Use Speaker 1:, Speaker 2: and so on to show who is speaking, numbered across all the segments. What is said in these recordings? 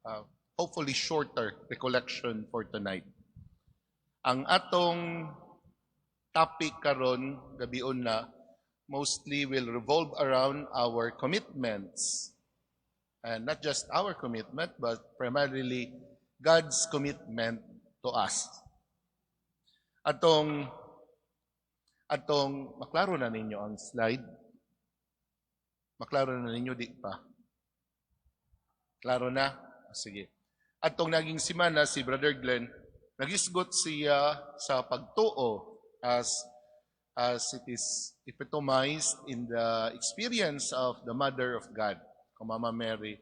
Speaker 1: uh, hopefully shorter recollection for tonight. Ang atong topic karon gabion na mostly will revolve around our commitments. And not just our commitment, but primarily God's commitment to us. Atong maklaro na ninyo ang slide. Maklaro na ninyo, di pa? Klaro na? Sige. Atong naging simana, si Brother Glenn, nagisgot siya sa pagtuo as it is epitomized in the experience of the Mother of God, kung Mama Mary.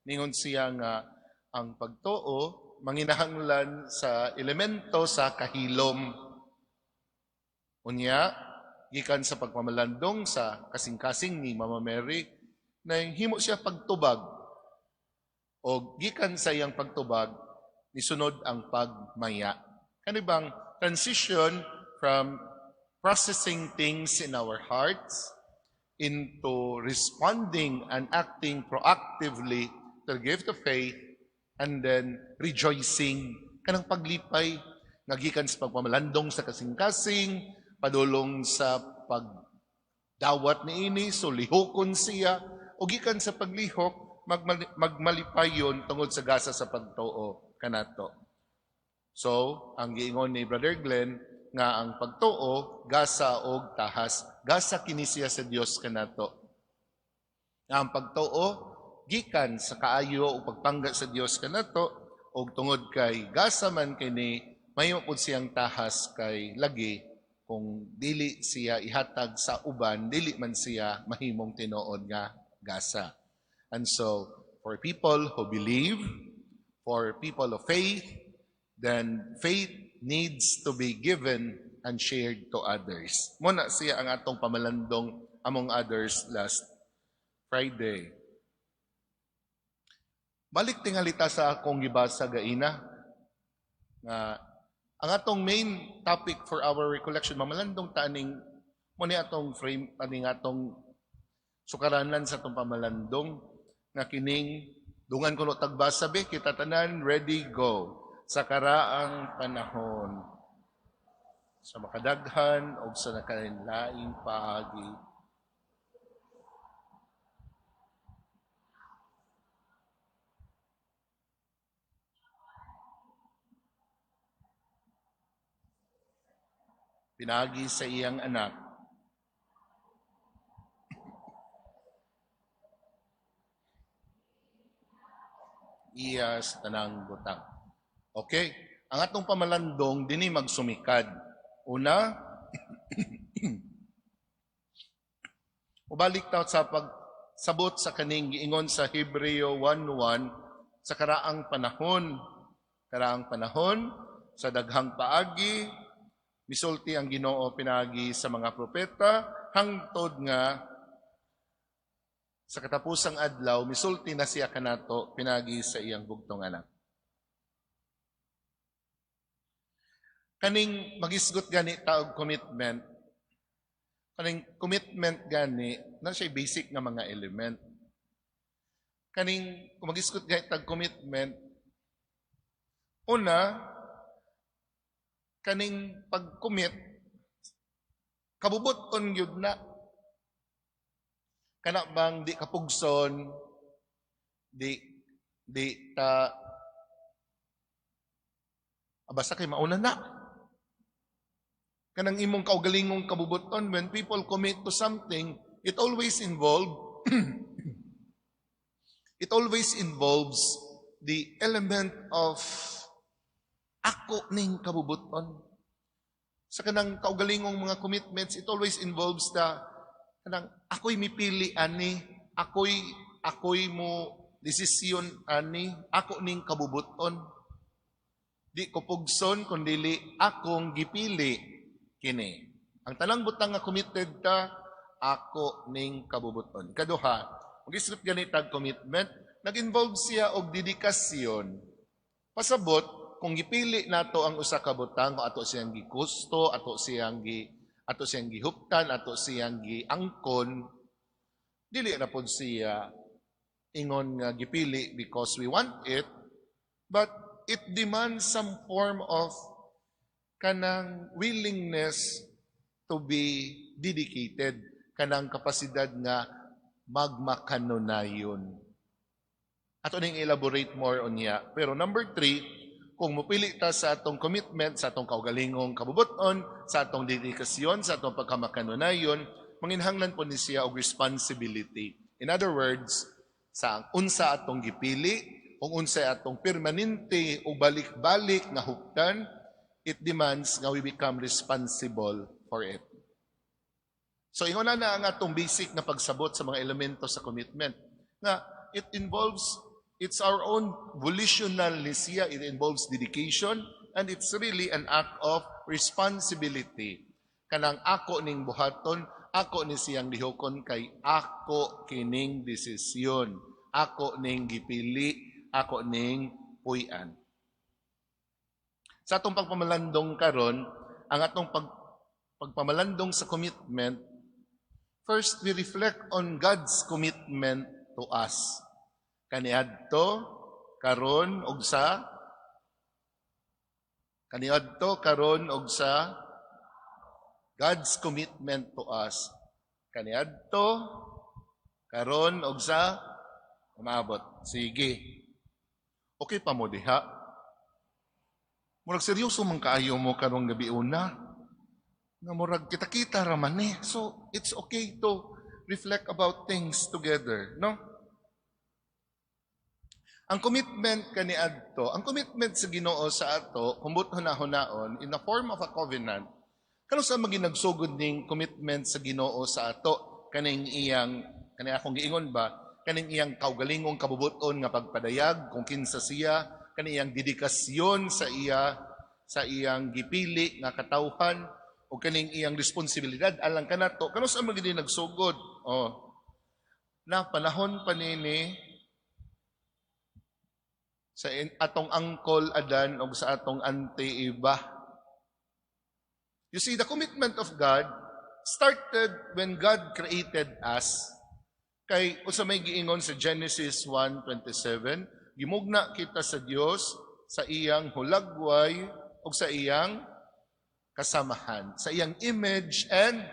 Speaker 1: Ningon siya nga ang pagtuo manginahanglan sa elemento sa kahilom. Unya, gikan sa pagmamalandong sa kasing-kasing ni Mama Mary, na himo siya pagtubag. O gikan sa iyang pagtubag, nisunod ang pagmaya. Kani bang transition from processing things in our hearts into responding and acting proactively to the gift of faith, and then rejoicing. Kanang paglipay, nagikan sa pagmamalandong sa kasing-kasing, padulong sa pagdawat ni ini, so lihokon siya, o gikan sa paglihok, magmalipay yun tungod sa gasa sa pagtuo kanato. So, ang giingon ni Brother Glenn, nga ang pagtuo, gasa o tahas, gasa kini siya sa Dios kanato. Nga ang pagtuo, gikan sa kaayo o pagpangga sa Dios kanato, o tungod kay gasa man kini, mahimo pud siyang tahas kay lagi, kung dili siya ihatag sa uban, dili man siya mahimong tinuod nga gasa. And so, for people who believe, for people of faith, then faith needs to be given and shared to others. Muna siya ang atong pamalandong among others last Friday. Balik tingalita sa akong gibasa gaina nga ang atong main topic for our recollection mamalandong taning mo ni atong frame aning atong sukaranan sa atong pamalandong nga kining dungan kuno tagbasa be kita tanan ready go sa karaang panahon sa makadaghan o sa nakalinlaing paagi. Pinagi sa iyang anak. Iya sa tanang butang. Okay? Ang atong pamalandong, dini magsumikad. Una, ubalik taot sa pagsabot sa kaning giingon sa Hebreo 1:1, sa karaang panahon, sa daghang paagi, misulti ang Ginoo pinagi sa mga propeta, hangtod nga sa katapusang adlaw, misulti na siya kanato pinagi sa iyang bugtong anak. Kaning magisgot gani taog commitment, kaning commitment gani, na siya basic nga mga element. Kaning magisgot gani taog commitment, una, kaning pag-commit, kabubuton yun na. Kana bang di kapugson, di ta, basta kay mauna na. Kanang imong kaugalingong kabubuton, when people commit to something, it always involves the element of ako ning kabubuton. Sa kanang kaugalingong mga commitments, it always involves the kanang ako'y mipili ani, ako'y mo desisyon ani, ako ning kabubuton. Di ko pugson kundili akong gipili kini. Ang tanang butang nga committed ta, ako ning kabubuton. Kaduha, mag-isip ganitag commitment, nag-involve siya og dedikasyon. Pasabot kung gipili nato ang usa ka butang, kung ato siyang gikusto, ato siyang gihuptan, ato siyang giangkon, dili na pod siya ingon nga gipili because we want it, but it demands some form of kanang willingness to be dedicated, kanang kapasidad nga magmakanonayon. Ato ning elaborate more on niya. Pero number 3, kung mupili ta sa atong commitment, sa atong kaugalingong kabubuton, sa atong dedikasyon, sa atong pagkamakanonayon, manginhanglan po ni siya og responsibility. In other words, sa unsa atong gipili, kung unsa atong permanente o balik-balik nga huptan, it demands nga we become responsible for it. So ingon na ang atong basic na pagsabot sa mga elemento sa commitment. Nga it's our own volitional siya, it involves dedication, and it's really an act of responsibility. Kanang ako ning buhaton, ako ni siyang lihokon kay ako kining desisyon. Ako ning gipili, ako ning puy-an. Sa atong pagpamalandong karon, ang atong pagpamalandong sa commitment, first we reflect on God's commitment to us. Kaniadto karon og sa God's commitment to us. Kaniadto karon og sa umabot. Sige. Okay pa mo diha. Murag seryoso man kaayo mo karong gabi una. Nga murag kita-kita ra man eh. So it's okay to reflect about things together, no? Ang commitment kaniadto, ang commitment sa Ginoo sa ato, kumbot hunahon in the form of a covenant. Kano sa maginagsugod ning commitment sa Ginoo sa ato kaning akong giingon ba, kaning iyang kaugalingong kabubuton nga pagpadayag kung kinsa siya, kaning iyang dedikasyon sa iyang gipili nga katawhan o kaning iyang responsibilidad alang kanato. Kano sa maginagsugod? Na panahon panini sa atong Uncle Adan o sa atong Auntie Eva. You see, the commitment of God started when God created us. Kay usa may giingon sa Genesis 1:27, gimugna kita sa Dios sa iyang hulagway o sa iyang kasamahan, sa iyang image and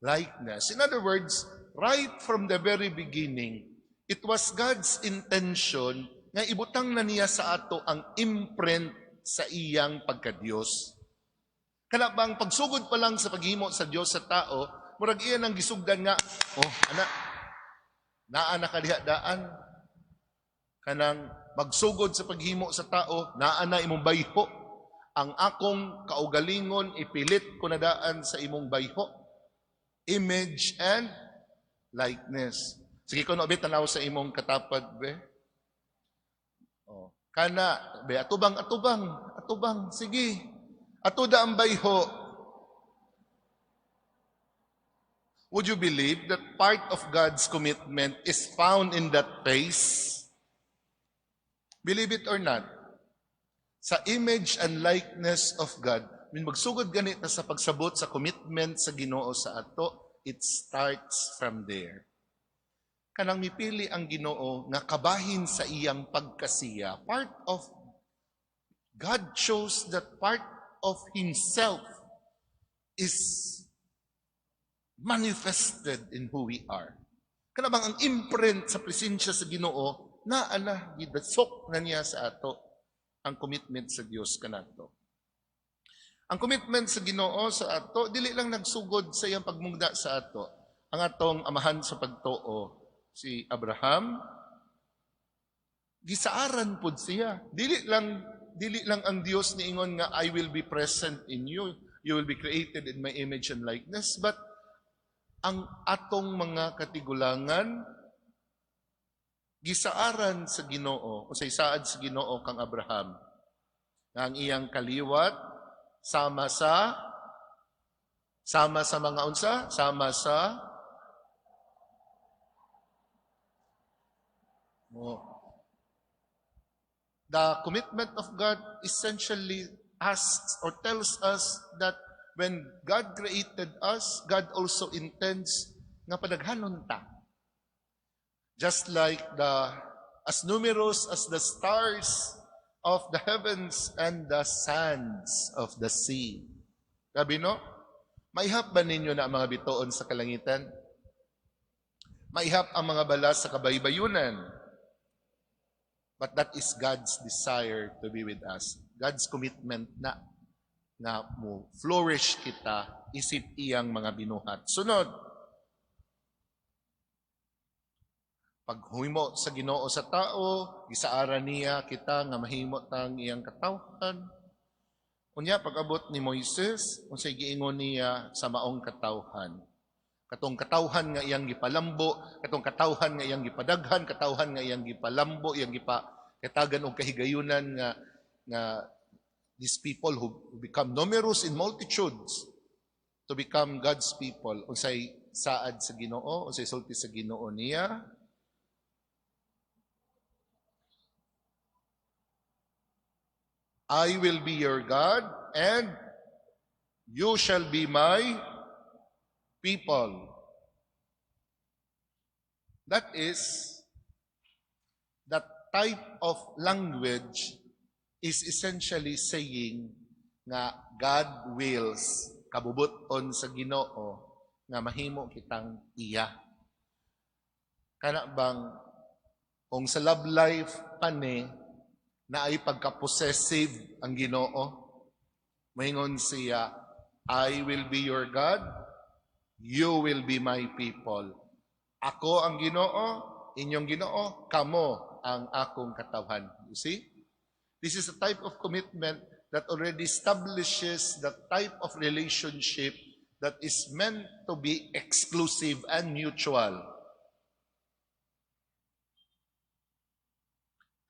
Speaker 1: likeness. In other words, right from the very beginning, it was God's intention nga ibutang na niya sa ato ang imprint sa iyang pagka-Diyos. Kana bang pagsugod pa lang sa paghimo sa Diyos sa tao, murag iyan ang gisugdan nga, naa na kadihadaan. Kanang magsugod sa paghimo sa tao, naa na imong bayho. Ang akong kaugalingon, ipilit ko na daan sa imong bayho. Image and likeness. Sige ko no, tanaw sa imong katapad, be. Kana, be, atubang, sige. Atuda ang bayho. Would you believe that part of God's commitment is found in that face? Believe it or not, sa image and likeness of God, when magsugod ganit na sa pagsabot sa commitment sa Ginoo sa ato, it starts from there. Kanang mipili ang Ginoo nga kabahin sa iyang pagkasiya. Part of God shows that part of Himself is manifested in who we are. Kanang ang imprint sa presensya sa Ginoo na gidasok na niya sa ato ang commitment sa Dios kanato. Ang commitment sa Ginoo sa ato dili lang nagsugod sa iyang pagmugda sa ato. Ang atong amahan sa pagtuo, si Abraham, gisaaran pud siya. Dili lang ang Dios niingon nga I will be present in you. You will be created in my image and likeness, but ang atong mga katigulangan gisaaran sa Ginoo o sa isaad sa Ginoo kang Abraham. Nga ang iyang kaliwat sama sa mga unsa? The commitment of God essentially asks or tells us that when God created us, God also intends nga padaghanon ta. Just like the as numerous as the stars of the heavens and the sands of the sea. Sabi no? Maihap ba ninyo na ang mga bituon sa kalangitan? Maihap ang mga balas sa kabaybayunan. But that is God's desire to be with us. God's commitment na mo flourish kita, isip iyang mga binuhat. Sunod, paghimo sa Ginoo sa tao, gisaara niya kita nga mahimo tang iyang katawhan. Unya pag-abot ni Moises, unsay giingon niya sa maong katawhan. Katong katawhan nga iyang gipalambo, katong katawhan nga iyang gipadaghan, katawhan nga iyang gipalambo, iyang gipakatagan og kahigayunan nga these people who become numerous in multitudes to become God's people. Unsay saad sa Ginoo, unsay sulti sa Ginoo niya. I will be your God, and you shall be my people. That is, that type of language is essentially saying nga God wills kabubuton sa Ginoo nga mahimo kitang iya. Kana bang kung sa love life pani na ay pagka-possessive ang Ginoo, maingon siya, I will be your God, you will be my people. Ako ang Ginoo, inyong Ginoo, kamo ang akong katawhan. You see? This is a type of commitment that already establishes the type of relationship that is meant to be exclusive and mutual.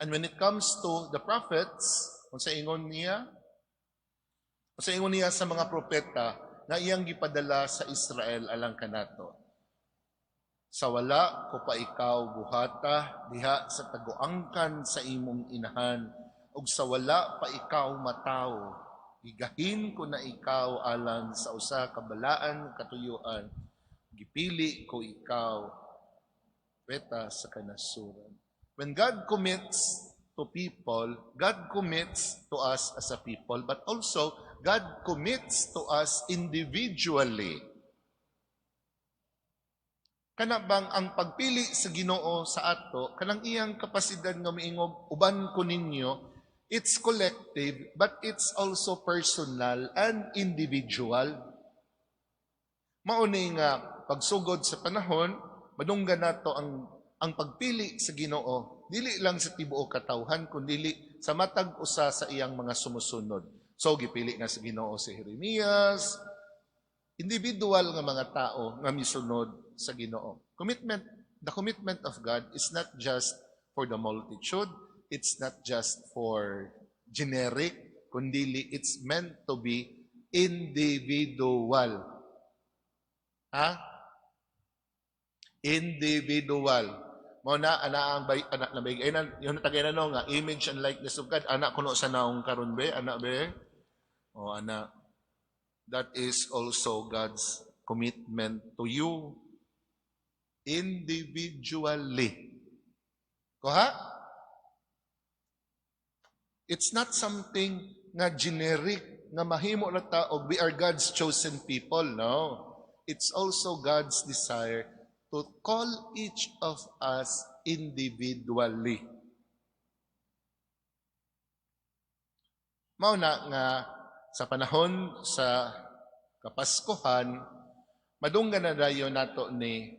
Speaker 1: And when it comes to the prophets, kung sa ingon niya sa mga propeta na iyang gipadala sa Israel alang kanato. Sa wala ko pa ikaw buhata diha sa taguangkan sa imong inahan, ug sa wala pa ikaw mataw, gigahin ko na ikaw alang sa usa ka balaan katuyuan, gipili ko ikaw peta sa kanasuran. When God commits to people, God commits to us as a people, but also God commits to us individually. Kana bang ang pagpili sa Ginoo sa ato, kanang iyang kapasidad nga miingob, uban ko ninyo, it's collective, but it's also personal and individual. Mauni nga pagsugod sa panahon, madunggan nato ang pagpili sa Ginoo, dili lang sa tibuok katawhan, kundi sa matag usa sa iyang mga sumusunod. So, gipili nga sa Ginoo si Jeremias, individual nga mga tao nga misunod sa Ginoo. The commitment of God is not just for the multitude, it's not just for generic, kundi it's meant to be individual. Individual. Mao na ana ang anak na bigay na yung tagay na no nga image and likeness of God, anak kuno sa naong karon be, anak be. O anak, that is also God's commitment to you individually. Kuha? It's not something nga generic nga mahimo ra ta og we are God's chosen people, no. It's also God's desire to call each of us individually. Mao na nga sa panahon sa Kapaskuhan, madunggan na dayon nato ni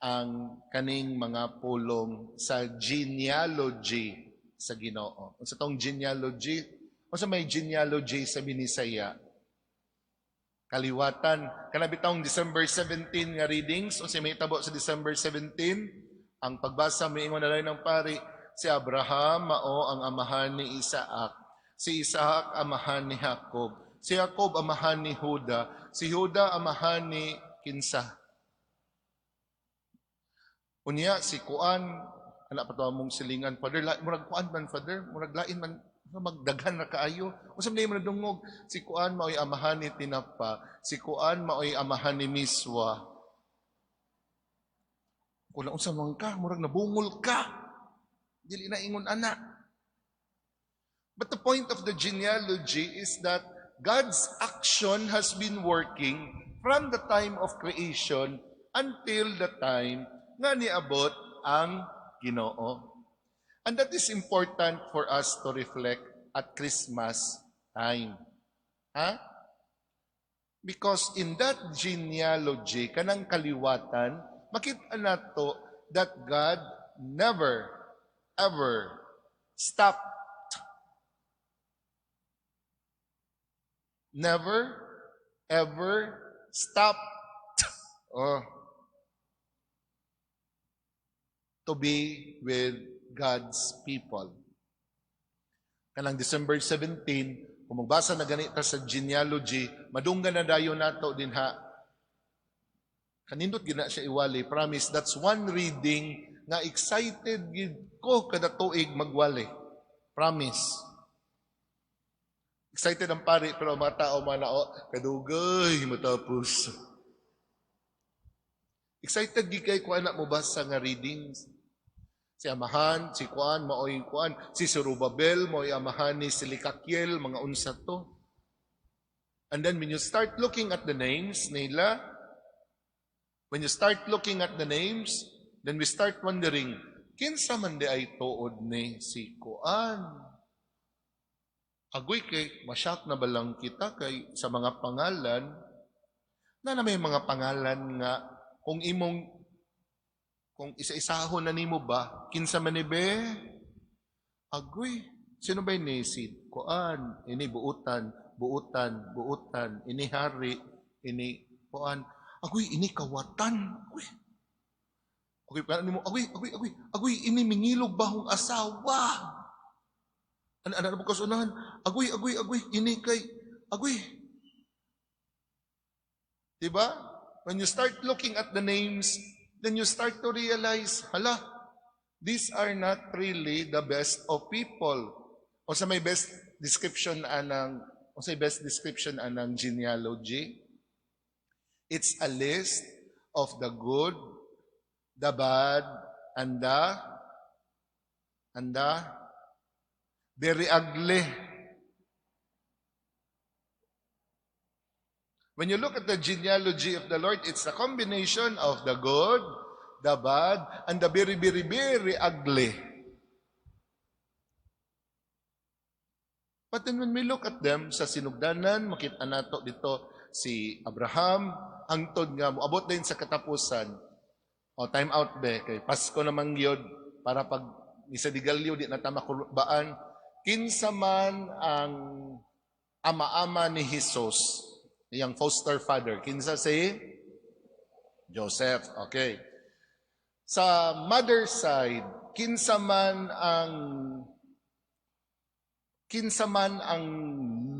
Speaker 1: ang kaning mga pulong sa genealogy sa Ginoo. Unsa tong genealogy? Unsa may genealogy sa Binisaya? Kaliwatan. Kanabitang December 17 nga readings, o si may tabo sa December 17, ang pagbasa may ingon na lang ng pari, si Abraham mao ang amahan ni Isaac, si Isaac amahan ni Jacob, si Jacob amahan ni Juda, si Juda amahan ni kinsa. Unya si Kuan, anak pa mong silingan, Father, murag Kuan man, Father, murag lain man, magdaghan na kaayo. Usab na yung dungog, si Kuan mao'y amahan ni Tinapa, si Kuan mao'y amahan ni Miswa. Kung unsa man ka, murag nabungol ka. Dili na ingon ana. But the point of the genealogy is that God's action has been working from the time of creation until the time nga niabot ang Ginoo. And that is important for us to reflect at Christmas time. Ha? Because in that genealogy, kanang kaliwatan, makita nato that God never, ever stopped. Never, ever stopped to be with God's people. Kanang December 17, kung magbasa na ganita sa genealogy, madunggan na dayon nato din ha. Kanindot gina siya iwali, promise, that's one reading nga excited gid ko kada tuig magwali. Promise. Excited ang pari, pero mga tao manao, kadugay matapos. Excited gid kay ko anak mo basa nga readings. Si amahan, si Kuan, maoy Kuan, si Zorobabel, maoy amahan ni Silikakiel, mga unsa to. And then when you start looking at the names nila, then we start wondering, kinsa man di ay tuod ni si Kuan? Agoy kay, masyak na balang kita kay sa mga pangalan, na may mga pangalan nga, kung isa-isahon na nimo ba, kinsa man ni be? Agoy, sino ba ni si Kuan? Ini buutan, ini hari, ini Kuan. Agoy, ini kawatan. Agoy, ini mingilog bahong asawa. Ano bukas unahan? Agoy, ini kay, agoy. Diba? When you start looking at the names, then you start to realize, hala, these are not really the best of people. O sa may best description anang genealogy, it's a list of the good, the bad, and the very ugly. When you look at the genealogy of the Lord, it's a combination of the good, the bad, and the very, very, very ugly. But then when we look at them, sa sinugdanan, makita nato dito si Abraham, hangtod nga, abot din sa katapusan. O, time out be, kay Pasko namang yun, para pag isadigalyo, di na tamakulbaan, kinsa man ang ama-ama ni Jesus, yung foster father. Kinsa si Joseph. Okay. Sa mother side, kinsa man ang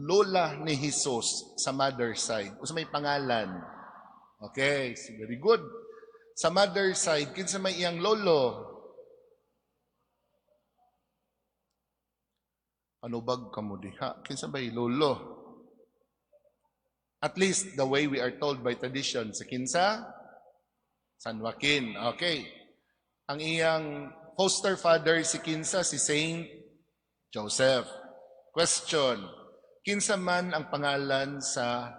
Speaker 1: lola ni Jesus sa mother side. O sa may pangalan. Okay, very good. Sa mother side, kinsa may iyang lolo? Ano bag kamo diha? Kinsa may lolo? At least the way we are told by tradition, sa kinsa? San Joaquin. Okay. Ang iyang foster father si kinsa? Si Saint Joseph. Question. Kinsa man ang pangalan sa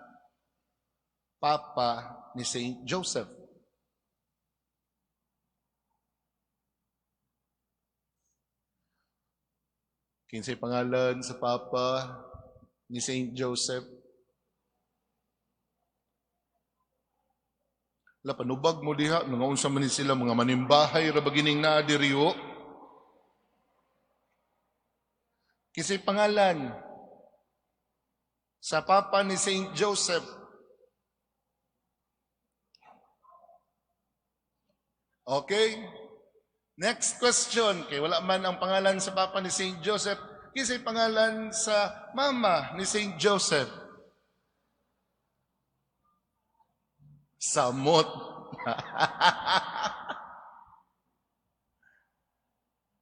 Speaker 1: papa ni Saint Joseph? Kinsa ang pangalan sa papa ni Saint Joseph? La panubag mo diha, mga unsa man ni sila, mga manimbahay, rabagining na diriyo. Kisay pangalan sa papa ni Saint Joseph. Okay? Next question. Kay wala man ang pangalan sa papa ni Saint Joseph. Kisay pangalan sa mama ni Saint Joseph. Samot.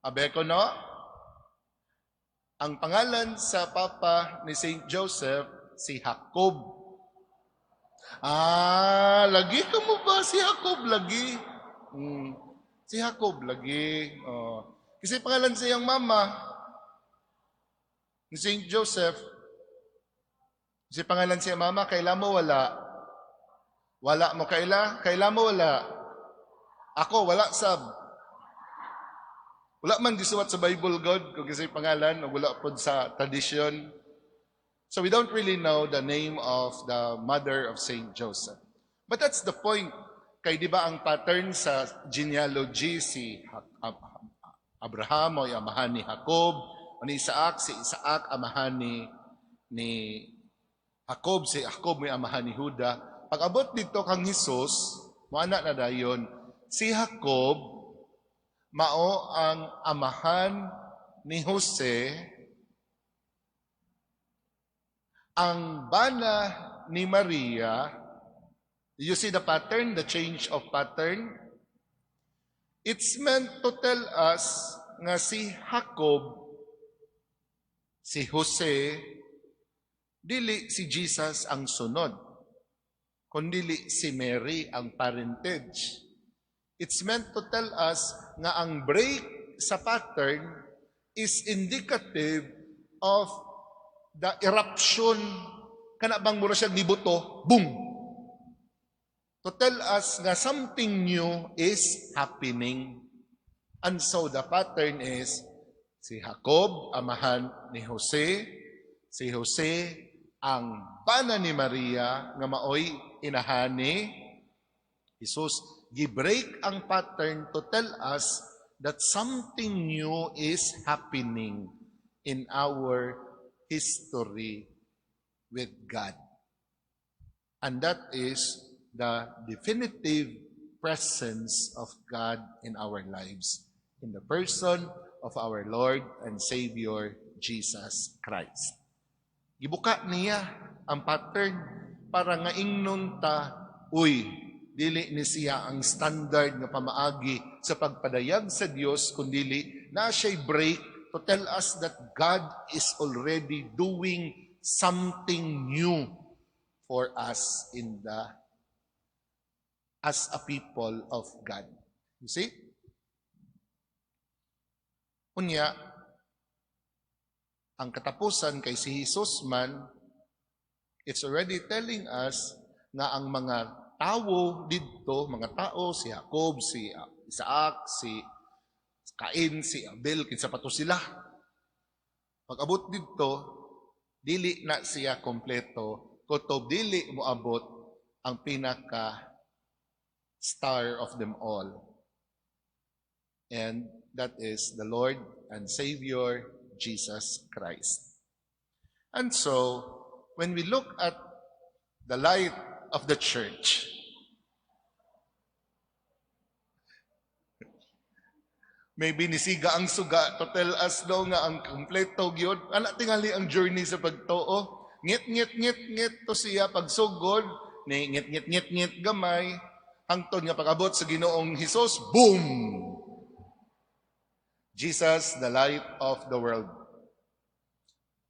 Speaker 1: Abe ko no? Ang pangalan sa papa ni Saint Joseph, si Jacob. Lagi ka mo ba si Jacob? Lagi. Si Jacob, lagi. Kasi pangalan siyang mama ni Saint Joseph. Kasi pangalan siyang mama, kaila mo wala. Wala mo kaila mo wala. Ako, wala sab. Wala man gisuwat sa Bible, God, kung kasi pangalan, o wala po sa tradition. So we don't really know the name of the mother of Saint Joseph. But that's the point. Kay di ba ang pattern sa genealogy, si Abraham o amahan ni Jacob, o ni Isaac, si Isaac amahan ni Jacob, si Jacob may amahan ni Juda. Pag abot dito kang Jesus, muana na dayon, si Jacob mao ang amahan ni Jose, ang bana ni Maria. You see the pattern, the change of pattern? It's meant to tell us nga si Jacob, si Jose, dili si Jesus ang sunod, kundili si Mary ang parentage. It's meant to tell us nga ang break sa pattern is indicative of the eruption, kana bang mura siya nibuto, boom! To tell us nga something new is happening. And so the pattern is, si Jacob, amahan ni Jose, si Jose, ang bana ni Maria, nga maoy inahani, Jesus, gi-break ang pattern to tell us that something new is happening in our history with God. And that is the definitive presence of God in our lives, in the person of our Lord and Savior, Jesus Christ. Gibuka niya ang pattern para nga ingnon ta, uy, dili ni siya ang standard nga pamaagi sa pagpadayag sa Dios, kundili na siya'y break to tell us that God is already doing something new for us as a people of God. You see? Unya, ang katapusan kay si Jesus man, it's already telling us na ang mga tao dito, mga tao, si Jacob, si Isaac, si Cain, si Abel, kinsa pa to sila. Pag-abot dito, dili na siya kompleto, kutob dili mo abot ang pinaka star of them all. And that is the Lord and Savior, Jesus Christ. And so, when we look at the light of the church, may binisiga ang suga to tell us daw nga ang kompleto gyud. Ana tingali ang journey sa pagtuo. Ngit to siya pagsugod, ni ngit gamay, hangtod nga pag-abot sa Ginoong Hesus, boom! Jesus, the light of the world.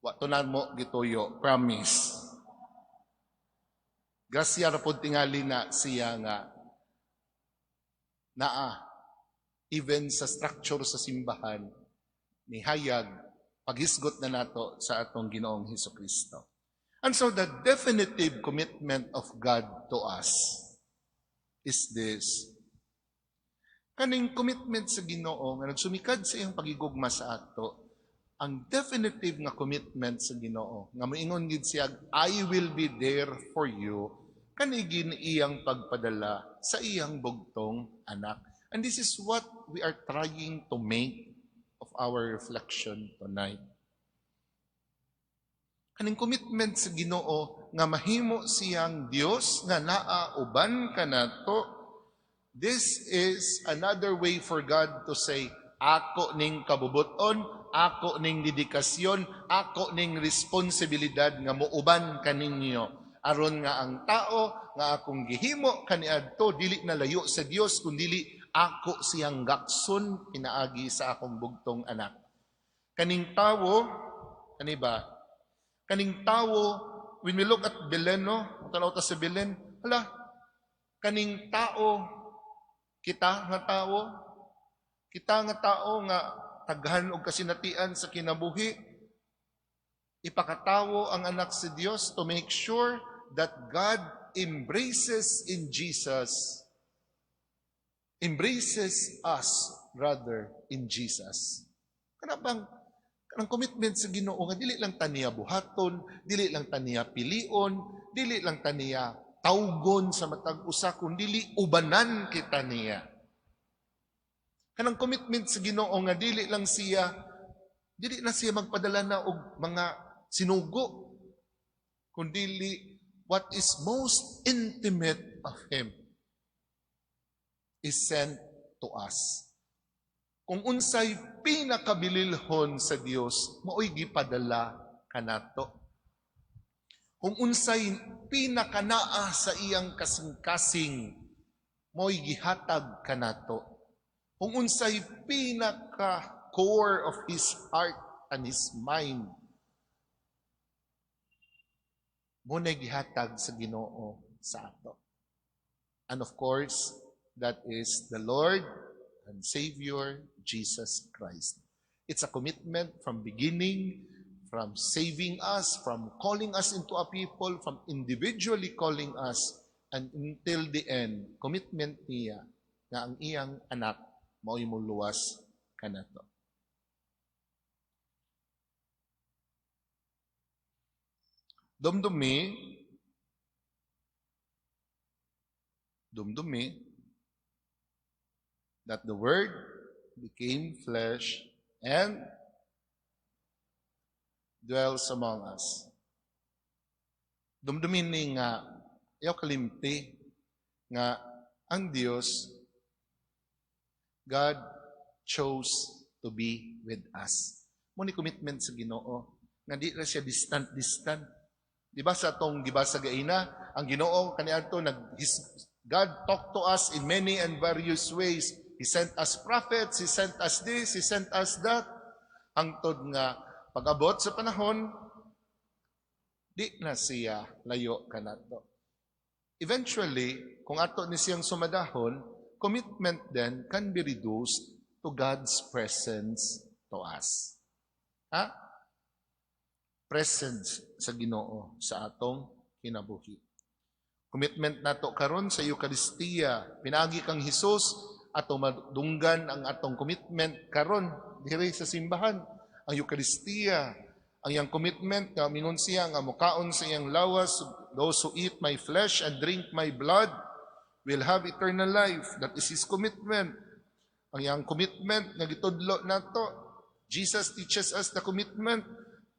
Speaker 1: Watunan mo gituyo, promise. Grasya ra pod tingali na siya nga naa even sa structure sa simbahan ni hayag paghisgot na nato sa atong Ginoong Hesukristo. And so the definitive commitment of God to us is this. Kaning commitment sa Ginoo nga nagsumikad sa iyang pagigugma sa ato, ang definitive nga commitment sa Ginoo nga moingon gid siya, I will be there for you, kanigin iyang pagpadala sa iyang bugtong anak. And this is what we are trying to make of our reflection tonight. Kaning commitment sa Ginoo nga mahimo siyang Dios nga naauban kanato. This is another way for God to say, ako ning kabubuton, ako ning dedikasyon, ako ning responsibilidad nga muuban kaninyo. Aron nga ang tao nga akong gihimo kaniadto dili na layo sa Dios kundi ako siyang gakson pinaagi sa akong bugtong anak. Kaning tawo, kani ba? Kaning tawo, when we look at Belen, no? Tanaw ta sa Belen, hala, kaning tao, kita nga tao nga taghan og kasinatian sa kinabuhi, ipakatawo ang anak si Dios to make sure that God embraces us rather in Jesus. Kanang commitment sa Ginoo nga dili lang taniya buhaton, dili lang taniya pilion, dili lang taniya tawgon sa matag usa kundi ubanan kita niya. Kanang commitment sa Ginoo nga dili na siya magpadala na og mga sinugo, kundi what is most intimate of Him is sent to us. Kung unsay pinakabililhon sa Dios, mao'y gipadala kanato. Kung unsay pinakanaa sa iyang kasing-kasing, mo'y gihatag kanato. Kung unsay pinaka-core of His heart and His mind, mo'y gihatag sa Ginoo sa ato. And of course, that is the Lord and Savior, Jesus Christ. It's a commitment from beginning, from saving us, from calling us into a people, from individually calling us, and until the end, commitment niya na ang iyang anak mao'y muluwas kanato. Dumdumi that the Word became flesh and dwells among us. Dumdumin ni nga, ayaw kalimti, nga ang Diyos, God chose to be with us. Muni commitment sa Ginoo, nga di na siya distant. Di ba sa atong gibasa gaina, ang Ginoo kaniadto God talked to us in many and various ways. He sent us prophets, He sent us this, He sent us that. Hangtod nga pag-abot sa panahon, di na siya layo kanato. Eventually, kung ato ni siyang sumadahon, commitment then can be reduced to God's presence to us. Presence sa Ginoo sa atong kinabuhi. Commitment nato karon sa Eucharistia, pinagi kang Hesus, ato madunggan ang atong commitment karon diri sa simbahan. Ang Eucharistia, ang iyang commitment nga mingon siya nga mukaon sa iyang lawas, those who eat my flesh and drink my blood will have eternal life. That is His commitment. Ang iyang commitment nga gitudlo nato, Jesus teaches us the commitment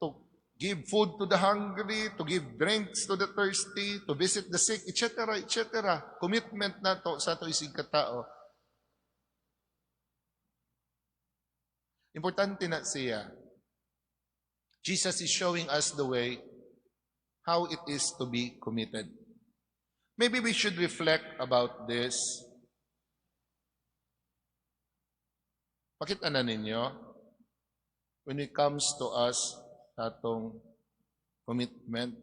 Speaker 1: to give food to the hungry, to give drinks to the thirsty, to visit the sick, etc., etc. Commitment nato sa ato isig katao. Importante na siya. Jesus is showing us the way how it is to be committed. Maybe we should reflect about this. Pakita na ninyo, when it comes to us, atong commitment,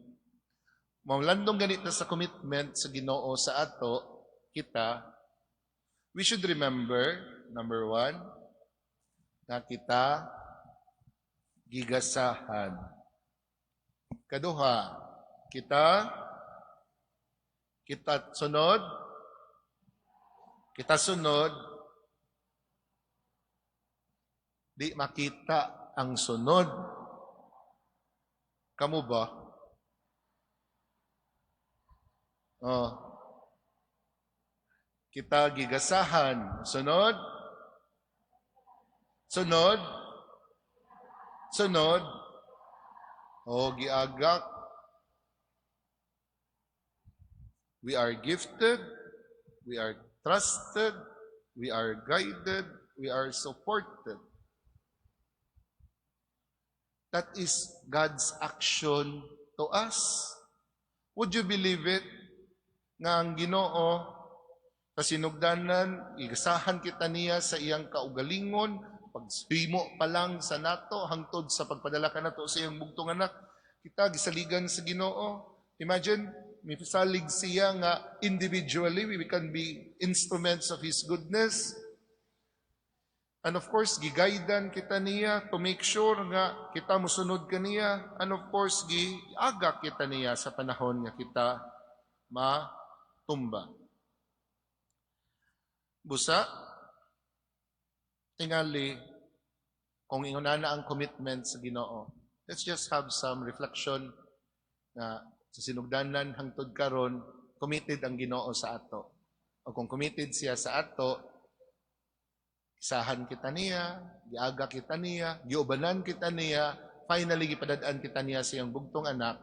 Speaker 1: maulandong ganit na sa commitment sa Ginoo sa ato, kita, we should remember, number one, na kita gigasahan. Kaduha, kita sunod, di makita ang sunod. Kamu ba? Kita gigasahan. Sunod. Giagak. We are gifted. We are trusted. We are guided. We are supported. That is God's action to us. Would you believe it? Nga ang Ginoo, kasinugdanan, igasahan kita niya sa iyang kaugalingon, pagsimo pa lang sa nato, hangtod sa pagpadala ka nato sa iyang bugtong anak, kita gisaligan sa Ginoo. Imagine, may salig siya nga individually, we can be instruments of His goodness. And of course, gigaydan kita niya to make sure nga kita musunod kaniya. And of course, giagak kita niya sa panahon nga kita matumba. Busa, tingali, kung ingunana ang commitment sa Ginoo, let's just have some reflection na sa sinugdanan hangtod karon committed ang Ginoo sa ato. O kung committed siya sa ato, isahan kita niya, giaga kita niya, giubanan kita niya, finally gipadadaan kita niya sa iyang bugtong anak,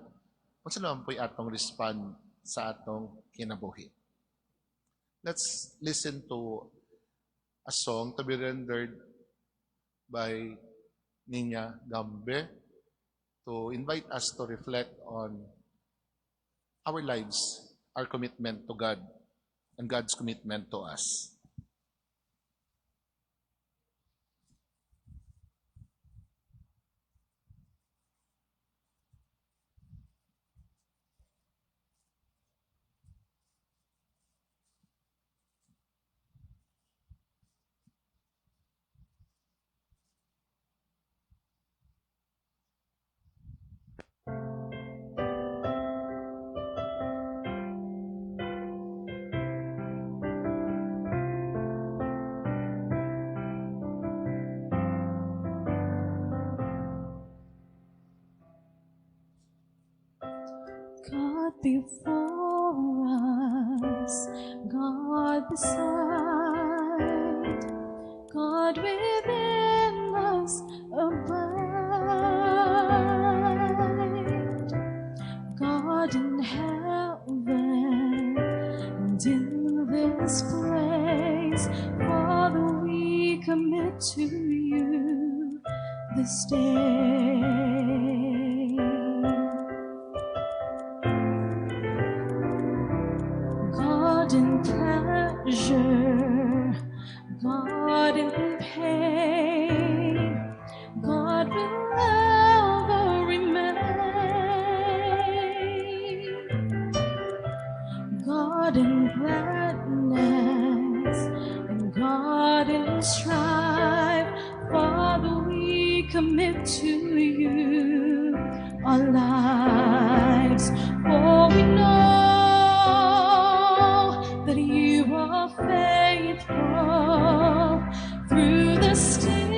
Speaker 1: kung saan po'y atong respond sa atong kinabuhi. Let's listen to a song to be rendered by Nina Gambe to invite us to reflect on our lives, our commitment to God, and God's commitment to us.
Speaker 2: God before us, God beside, God within us abide, God in heaven and in this place, Father, we commit to you this day. God in pleasure, God in pain, God will ever remain. God in gladness and God in strife, Father, we commit to you our lives, for we know that you are faithful through the stillness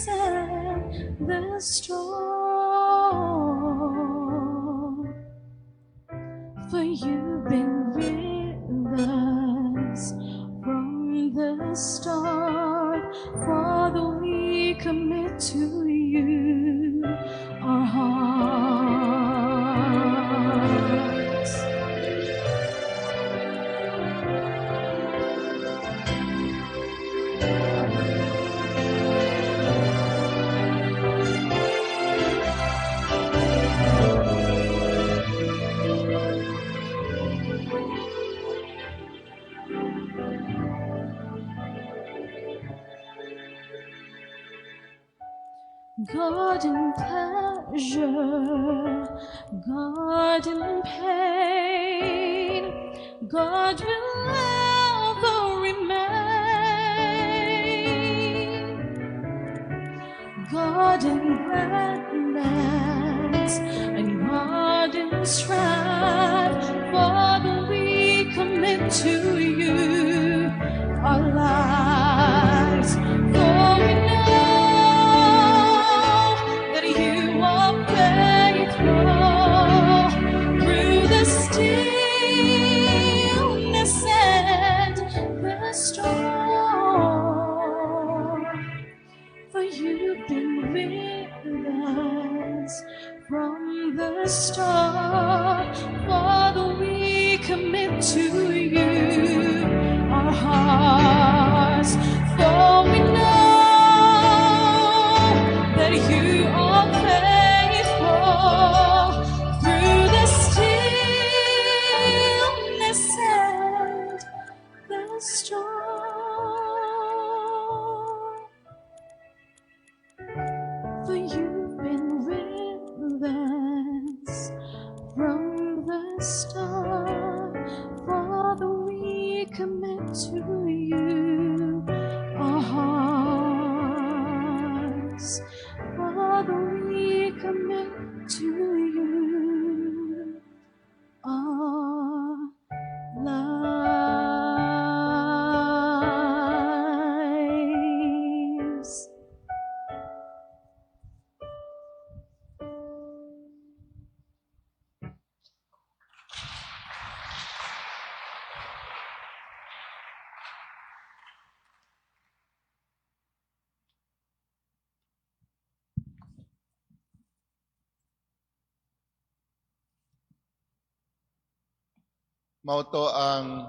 Speaker 2: and the storm. For you've been with us from the start. Father, we commit to you our hearts. God in pleasure, God in pain, God will ever remain. God in gladness and God in strife, Father, we commit to you our lives, for we know you are faithful through the stillness and the storm. For you've been with us from the start. Father, we commit to you our hearts, for we know that you are faithful through the stillness and the storm. For you've been with us from the start. Father, we commit to you
Speaker 1: Mao to ang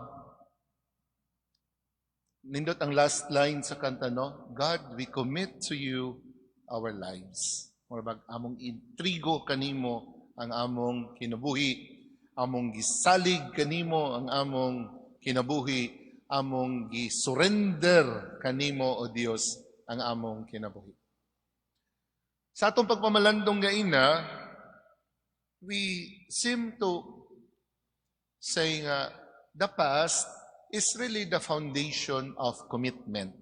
Speaker 1: nindot ang last line sa kanta, no? God, we commit to you our lives. Murag among intrigo kanimo ang among kinabuhi, among gisalig kanimo ang among kinabuhi, among gi-surrender kanimo o Dios ang among kinabuhi. Sa atong pagpamalandong gaina, we seem to say nga the past is really the foundation of commitment.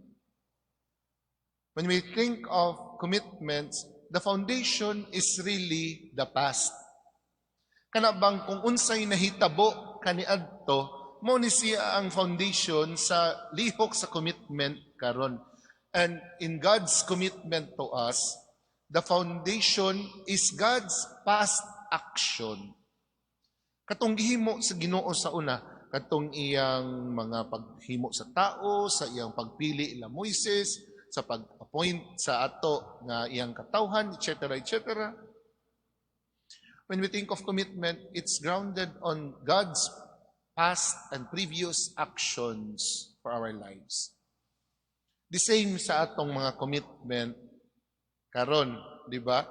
Speaker 1: When we think of commitments, the foundation is really the past. Kana bang kung unsay nahitabo kaniadto, mo ni siya ang foundation sa lihok sa commitment karon. And in God's commitment to us, the foundation is God's past action. Katong gihimo sa Ginoo sa una, katong iyang mga paghimo sa tao, sa iyang pagpili ila Moises, sa pag-appoint sa ato nga iyang katawhan, etc., etc. When we think of commitment, it's grounded on God's past and previous actions for our lives. The same sa atong mga commitment karon, di ba?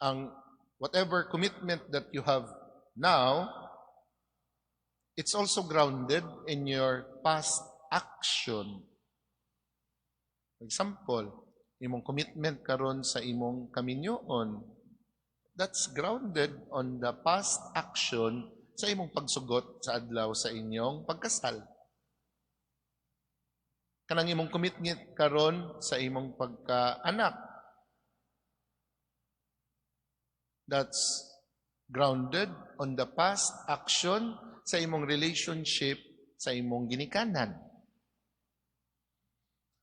Speaker 1: Ang whatever commitment that you have now, it's also grounded in your past action. For example, imong commitment karon sa imong kaminyoon, that's grounded on the past action sa imong pagsugot sa adlaw sa inyong pagkasal. Kanang imong commitment karon sa imong pagkaanak, that's grounded on the past action sa imong relationship sa imong ginikanan.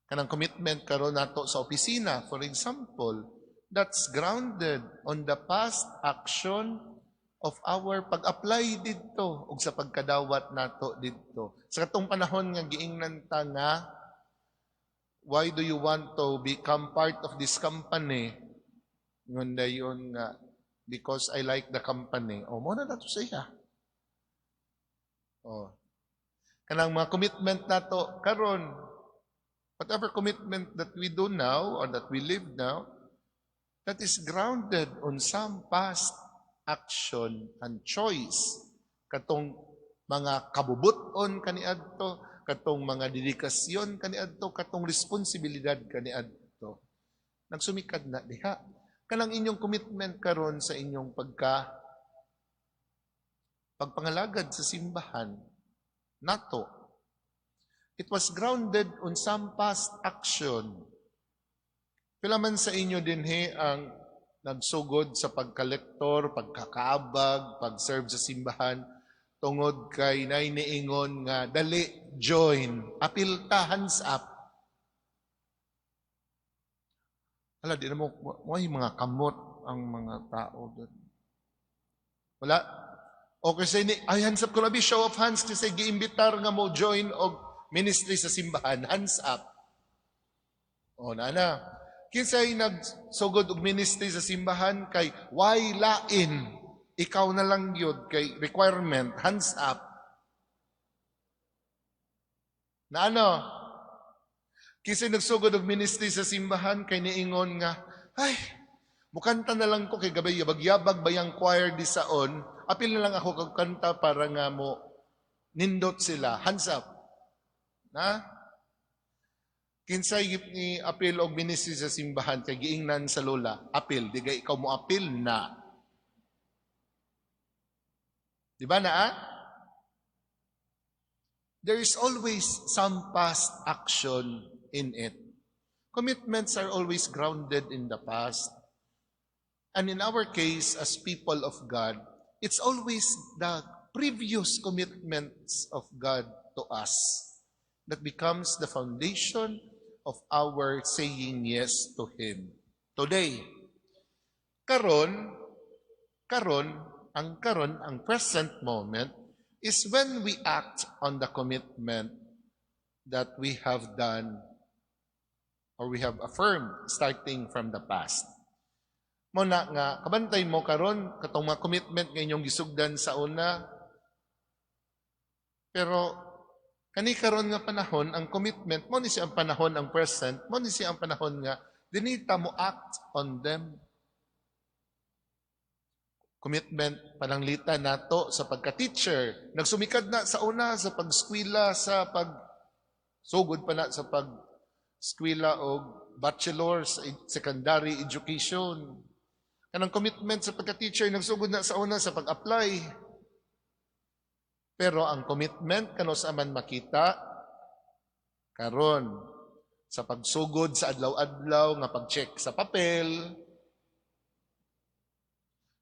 Speaker 1: Kanang commitment karon nato sa opisina, for example, that's grounded on the past action of our pag-apply didto ug sa pagkadawat nato didto. Sa katong panahon nga giingnan ta nga, why do you want to become part of this company? Ngon dayon nga, because I like the company. O, mo na nato sa iya. O. Kanang mga commitment nato karon, whatever commitment that we do now or that we live now, that is grounded on some past action and choice. Katong mga kabubuton kaniadto, katong mga dedikasyon kaniadto, katong responsibilidad kaniadto. Nagsumikad na diha. Kanang inyong commitment karon sa inyong pagpangalagad sa simbahan nato, it was grounded on some past action. Pila man sa inyo dinhi ang nagsugod sa pagkalektor, pagkakaabag, pag-serve sa simbahan tungod kay nay niingon nga dali join, apil ta, hands up. Wala, di na mo mga kamot ang mga tao doon. Wala. O kasi ay hands up ko labi, show of hands kasi giimbitar nga mo join og ministry sa simbahan, hands up. O na. Kinsay nagsugod og ministry sa simbahan kay why lain, ikaw na lang yun kay requirement, hands up. Na ano? Kinsay nagsugod og ministry sa simbahan kay niingon nga, ay, mukanta na lang ko kay gabay yabag-yabag bayang choir di saon, apil na lang ako kagkanta para nga mo nindot sila, hands up. Na? Kinsay ni apil og ministry sa simbahan kay giingnan sa lola, apil, di gay ikaw mo apil na. Di ba na? There is always some past action in it. Commitments are always grounded in the past. And in our case, as people of God, it's always the previous commitments of God to us that becomes the foundation of our saying yes to Him. Today, karon, ang present moment is when we act on the commitment that we have done or we have affirmed starting from the past. Mo na nga kabantay mo karon katong mga commitment nga inyong gisugdan sa una. Pero kani karon nga panahon ang commitment mo ni siya ang panahon ang present, mo ni siya ang panahon nga dinita mo act on them. Commitment pananglita nato sa pagka-teacher. Nagsumikad na sa una sa pag-eskwela, sa sugod pa na sa pag-eskwela o bachelor sa secondary education. Kanang commitment sa pagka-teacher, nagsugod na sa una sa pag-apply. Pero ang commitment kano sa man makita karon sa pagsugod sa adlaw-adlaw nga pag-check sa papel.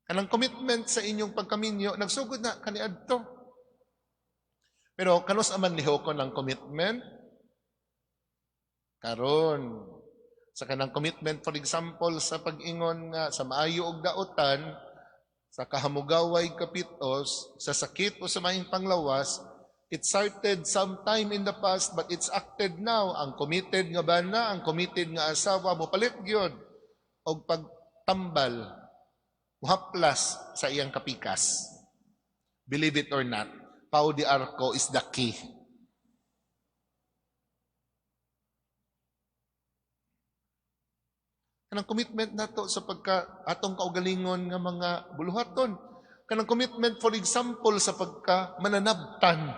Speaker 1: Kanang commitment sa inyong pagkaminyo nagsugod na kaniadto. Pero kano sa man lihokon ang commitment karon sa kanang commitment for example sa pag-ingon nga sa maayo og daotan, sa kahamugaway kapitos, sa sakit o sa maing panglawas, it started sometime in the past but it's acted now. Ang committed nga bana, ang committed nga asawa mo palit gyud og pagtambal, muhaplas sa iyang kapikas. Believe it or not, Pau de Arco is the key. Kanang commitment nato sa pagka atong kaugalingon nga mga buluhaton. Kanang commitment for example sa pagka mananabtan.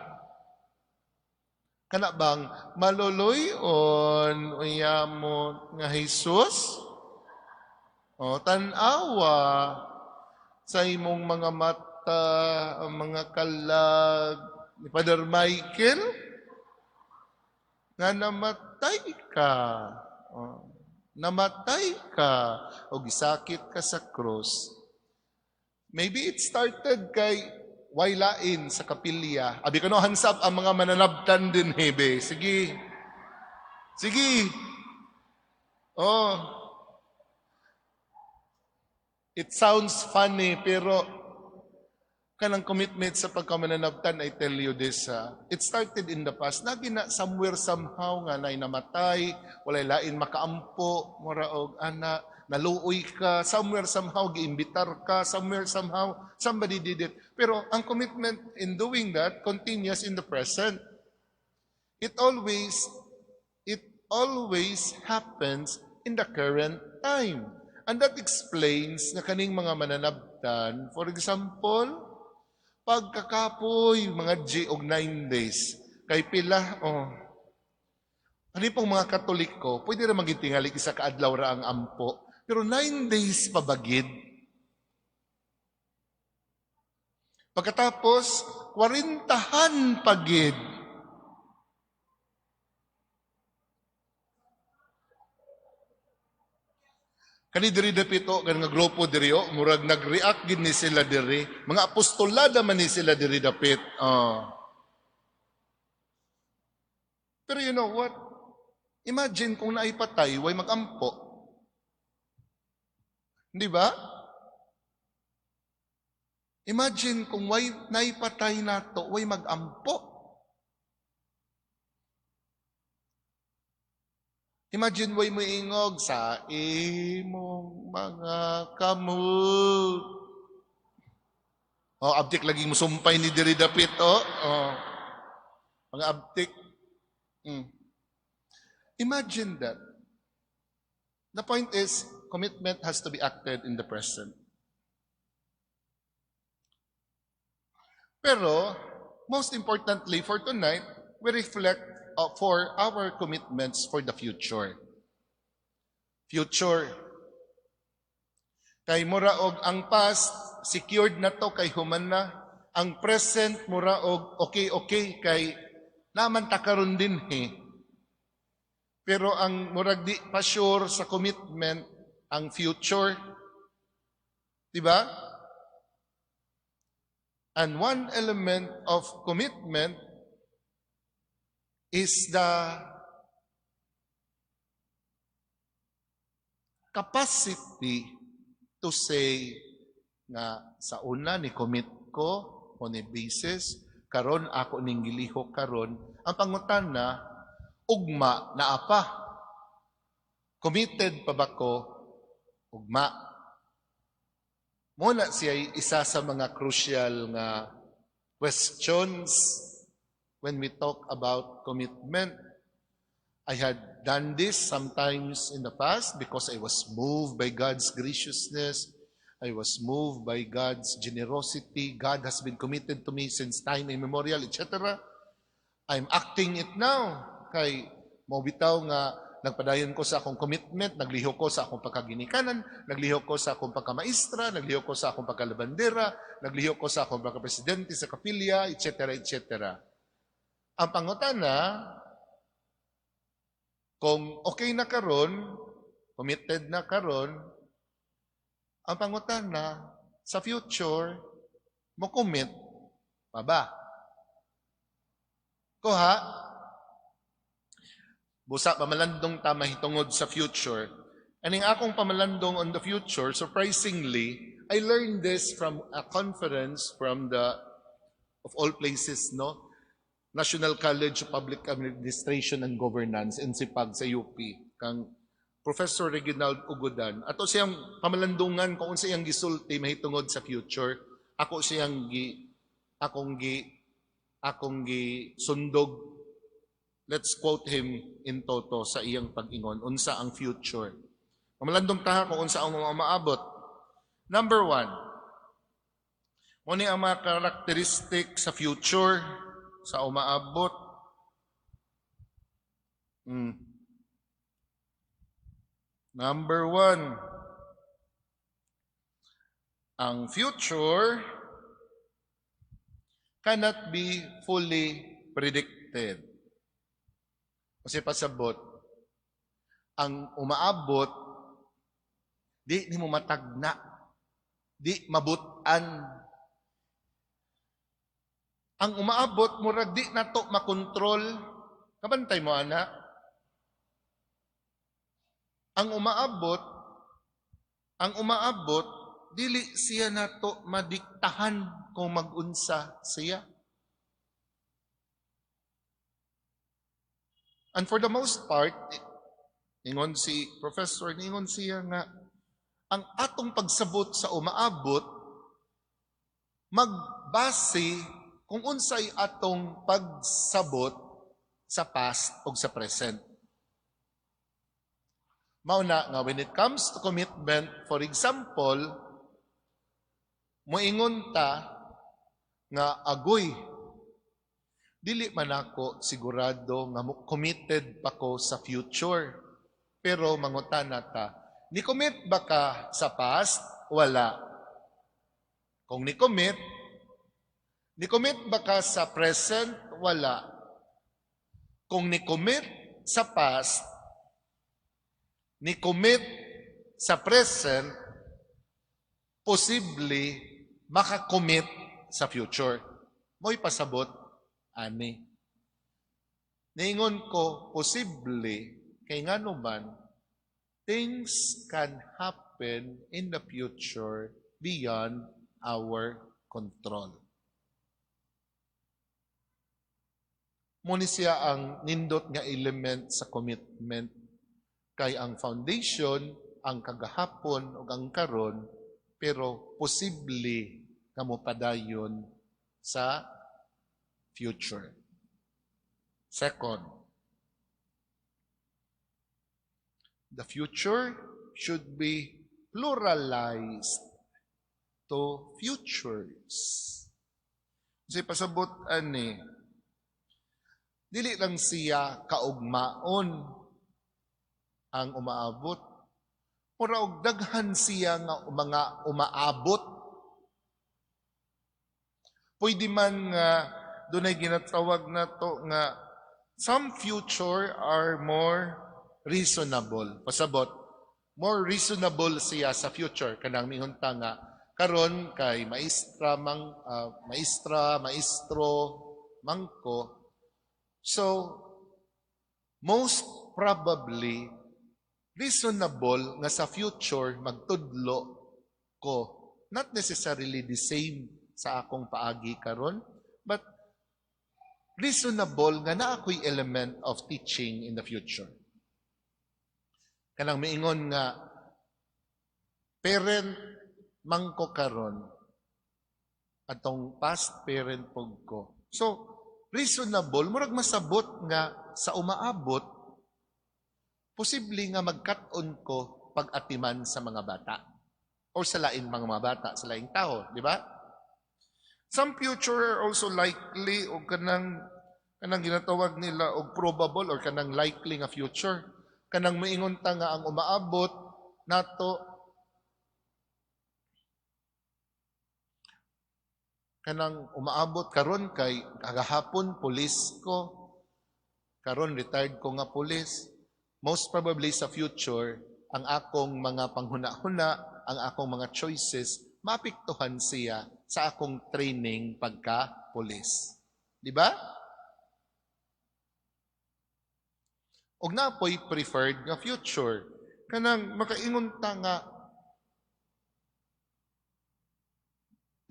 Speaker 1: Kana bang maloloy-on uyamo nga Jesus? O tan-awa sa imong mga mata, ang mga kalag ni Father Michael nga namatay ka. Namatay ka o gisakit ka sa cross. Maybe it started kay waylain sa kapilya. Abi kano hansap ang mga mananabtan din hebe. Sige. Sige. Oh. It sounds funny pero kanang commitment sa pagkamananabtan, I tell you this, it started in the past. Nagi na somewhere somehow nga na namatay, walay lain makaampo, mura og ana, naluoy ka, somewhere somehow giimbitar ka, somewhere somehow somebody did it. Pero ang commitment in doing that continues in the present. It always happens in the current time. And that explains na kaning mga mananabtan, for example, pagkakapoy, mga G og 9 days. Kay pila, ano pong mga Katoliko, pwede rin magitingali isa kaadlaw ra ang ampo. Pero 9 days pabagid. Pagkatapos, 40 pagid. Kani diri dapito kan nga grupo diri murag nag-react gid ni sila diri. Mga apostolada man ni sila diri dapit. Pero you know what? Imagine kung naipatay, way magampo. Di ba? Imagine kung way naipatay nato, way magampo. Imagine way mo ingog sa imong mga kamot. Abtik lagi mo sumpay ni diri dapit, Mga abtik. Imagine that. The point is, commitment has to be acted in the present. Pero, most importantly for tonight, we reflect for our commitments for the future. Future. Kay mura og ang past, secured na to kay human na. Ang present, mura og okay kay naman takaron din Pero ang murag di pa sure sa commitment, ang future. Diba? And one element of commitment is the capacity to say nga sa una ni commit ko o ni basis karon ako ning gilihok karon ang pangutana ugma na apa committed pa ba ko ugma Muna siya isa sa mga crucial nga questions when we talk about commitment. I had done this sometimes in the past because I was moved by God's graciousness. I was moved by God's generosity. God has been committed to me since time immemorial, etc. I'm acting it now. Kay mobitaw nga nagpadayon ko sa akong commitment, nagliho ko sa akong pagkaginikanan, nagliho ko sa akong pagkamaestra, nagliho ko sa akong pagkalabandera, nagliho ko sa akong pagkapresidente sa kapilya, etc. etc. Ang pangutana, kung okay na karon, committed na karon, ang pangutana, sa future, mo commit pa ba? Kuha, busa pamalandong tama hitungod sa future. Aning akong pamalandong on the future, surprisingly, I learned this from a conference from the, of all places, no? National College of Public Administration and Governance, NCPAG sa UP, kang Professor Reginald Ugodan. Ato siyang pamalandungan kung unsa iyang gisulti mahitungod sa future. Ako siyang akong gi sundog. Let's quote him in toto sa iyang pag-ingon. Unsa ang future? Pamalandong taha kung unsa ang mga maabot. Number 1. Muna ang mga karakteristik sa future sa umaabot. Number 1, ang future cannot be fully predicted. Kasi pasabot, ang umaabot, di mo matagna, di mabutan. Ang umaabot, murag di na to makontrol. Kabantay mo, anak. Ang umaabot, dili siya na to madiktahan kung magunsa siya. And for the most part, ningon si Professor, ningon siya nga, ang atong pagsabot sa umaabot, magbase kung unsay atong pagsabot sa past o sa present. Mauna nga, when it comes to commitment, for example, moingon ta nga agoy, dili man ako sigurado nga committed pa ko sa future. Pero mangutana ta, ni-commit ba ka sa past? Wala. Kung ni-commit ba ka sa present? Wala. Kung ni-commit sa past, ni-commit sa present, posible makakommit sa future. Mo'y pasabot, ani. Ningon ko, posible, kay nga naman, things can happen in the future beyond our control. Muna siya ang nindot nga element sa commitment. Kay ang foundation, ang kagahapon o ang karon, pero posible nga mopadayon sa future. Second, the future should be pluralized to futures. Kasi pasabot ani, dili lang siya kaugmaon ang umaabot. Mura og daghan siya nga mga umaabot. Pwede man nga dunay ginatawag na to nga some future are more reasonable. Pasabot, more reasonable siya sa future. Kanang mingunta nga karon kay maestro, mangko. So most probably reasonable nga sa future magtudlo ko. Not necessarily the same sa akong paagi karon, but reasonable nga na ako'y element of teaching in the future. Kanang miingon nga, parent mangko karon atong past parent pug ko. So, reasonable, murag masabot nga sa umaabot, posible nga magkat-on ko pag-atiman sa mga bata o sa laing mga bata, sa laing tao, di ba? Some future are also likely o kanang ginatawag nila og probable or kanang likely nga future. Kanang moingon ta nga ang umaabot nato kanang umaabot karon kay kagahapon pulis ko, karon retired ko nga pulis. Most probably sa future, ang akong mga panghuna-huna, ang akong mga choices, maapektuhan siya sa akong training pagka-pulis. Di ba? Og napoy preferred nga future. Kanang makaingon ta nga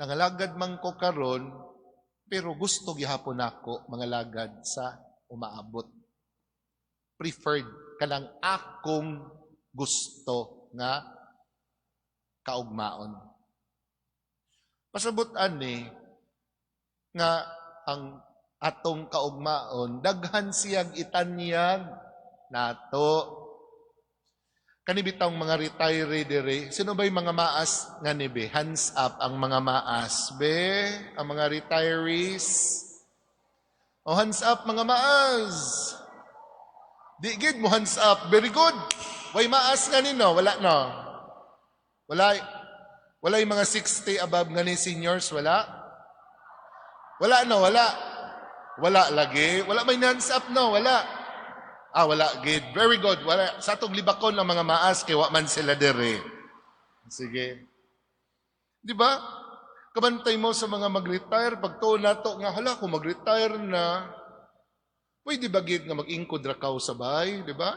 Speaker 1: nangalagad man ko karon pero gusto gihapon ako mga lagad sa umaabot. Preferred kanang akong gusto nga kaugmaon. Pasabot ani nga ang atong kaugmaon daghan siyang itanyag nato. Kanibitang mga retiree dire, sino ba yung mga maas nga ni be? Hands up ang mga maas. Be, ang mga retirees. O hands up mga maas. Di gid mo hands up. Very good. Way maas nga nino, wala no. Wala yung mga 60 above nga ni seniors, wala. Wala no, wala. Wala lagi. Wala may hands up no, wala. Wala, gid. Very good. Wala. Sa atong libakon ng mga maas, kaya man sila dire. Sige. Di ba? Kabantay mo sa mga mag-retire, pag to nato nga, hala, kung mag-retire na, pwede ba gid nga mag-ingkod rakaw sa bahay, di ba?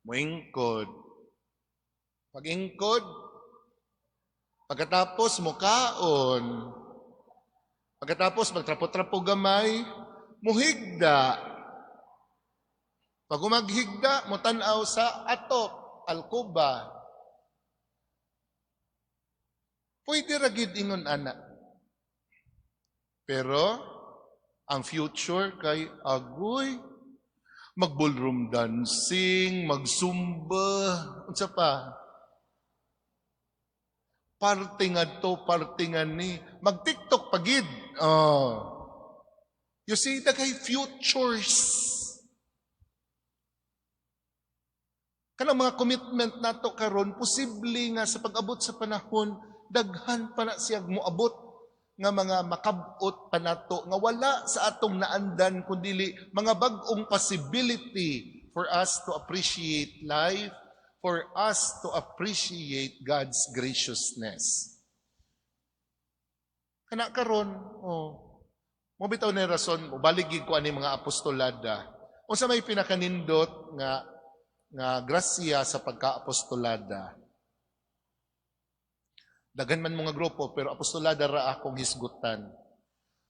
Speaker 1: Moingkod. Pag-ingkod, pagkatapos mukaon, pagkatapos magtrapo-trapo gamay, muhigda. Pag umaghigda, mutanaw sa atop, alkuba. Pwede ragid ingon anak. Pero, ang future kay agoy, mag-ballroom dancing, mag-zumba, unsa pa? Parte nga to, parte nga ni. Mag-TikTok pagid. You see, kay futures. Kanang mga commitment nato karon posible nga sa pag-abot sa panahon daghan pa na siya moabot nga mga makabot pa nato nga wala sa atong naandan kundi mga bag-ong possibility for us to appreciate life, for us to appreciate God's graciousness. Kana karon, mo bitaw na rason, baligid ko ani mga apostolada. Unsa may pinakanindot nga grasya sa pagka-apostolada. Daghan man mga grupo, pero apostolada ra akong hisgutan.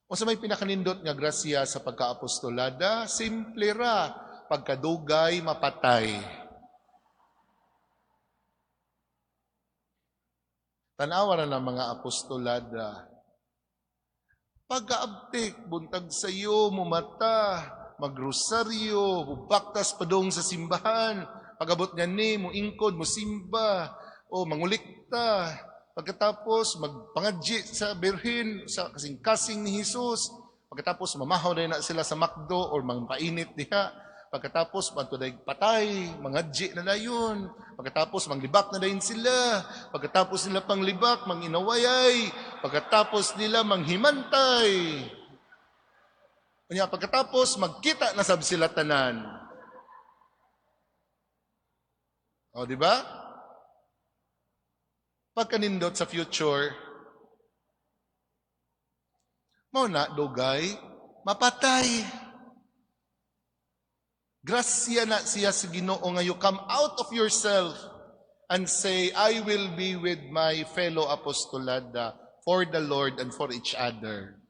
Speaker 1: O sa may pinakanindot nga grasya sa pagka-apostolada, simple ra, pagkadugay, mapatay. Tanawa ra ng mga apostolada. Pagkaabtik, buntag sayo, mumata, magrosaryo, bubaktas padong sa simbahan, pagabot niya ni, muingkod, musimba, o mangulikta, pagkatapos magpangadji sa birhin, sa kasing-kasing ni Jesus, pagkatapos mamahaw na sila sa makdo or mangpainit diha, pagkatapos magtuday patay, mangadji na dayon, pagkatapos manglibak na dayon sila, pagkatapos nila panglibak, manginawayay, pagkatapos nila manghimantay, kanya pagkatapos magkita na sab sila tanan. O di ba? Pagkanindot sa future, mao na dugay, mapatay. Grasya na siya sa Ginoo nga you come out of yourself and say, I will be with my fellow apostolada for the Lord and for each other.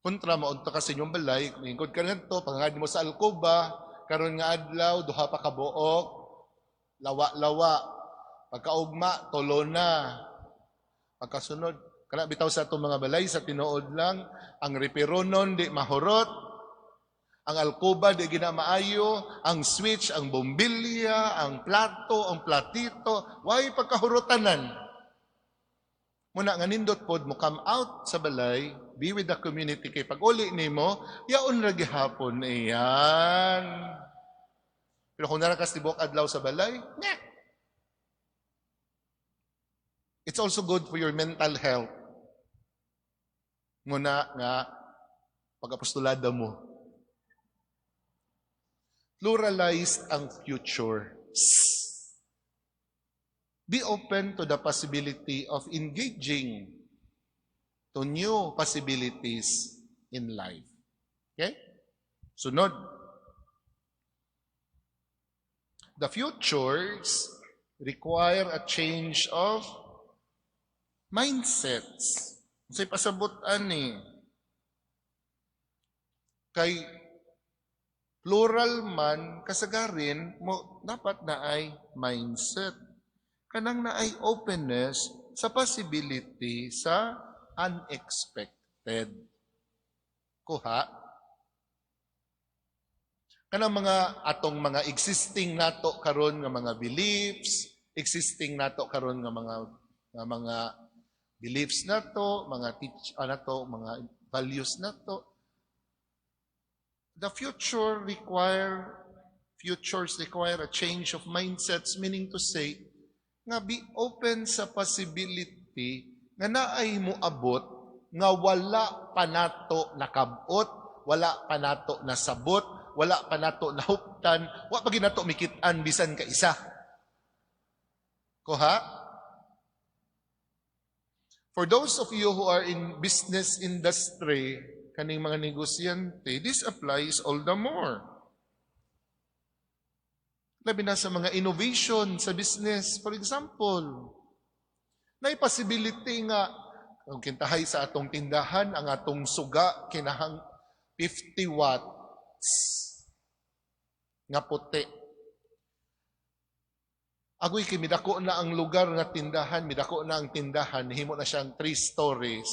Speaker 1: Kontra maunta ka sa inyong balay, mingkod ka nito, pangangad mo sa alkoba, karon nga adlaw, duha pa ka buok, lawa-lawa. Pagkaugma, tulo na. Pagkasunod, kana bitaw sa itong mga balay, sa tinuod lang, ang reperonon di mahurot, ang alkoba di ginamaayo, ang switch, ang bombilya, ang plato, ang platito, way pagkahurutanan. Muna nga nindot pod mo come out sa balay, be with the community kay pag-uli nimo, yaon ra gihapon iyan. Pero kung narakas tibok adlaw sa balay, nyeh. It's also good for your mental health. Muna nga pag-apostolada mo. Pluralized ang future. Be open to the possibility of engaging to new possibilities in life. Okay? Sunod. The futures require a change of mindsets. Sa pasabutan ni kay plural man kasagarin mo dapat na ay mindset. Kanang na ay openness sa possibility sa unexpected. Kuha. Kanang atong mga existing nato karon nga mga beliefs, existing nato karon nga mga beliefs nato, mga mga values nato. The futures require a change of mindsets, meaning to say, nga be open sa possibility nga naay mo abot nga wala pa nato nakabot, wala pa nato nasabot, wala pa nato nahuptan, wa pa ginato mikit-an bisan ka isa. Kuha? For those of you who are in business industry, kaning mga negosyante, this applies all the more. Labi na sa mga innovation sa business. For example, na possibility nga, kung kintahay sa atong tindahan, ang atong suga, kinahang 50 watts nga puti. Agoy kay midako na ang lugar nga tindahan, midako na ang tindahan, himo na siyang 3 stories.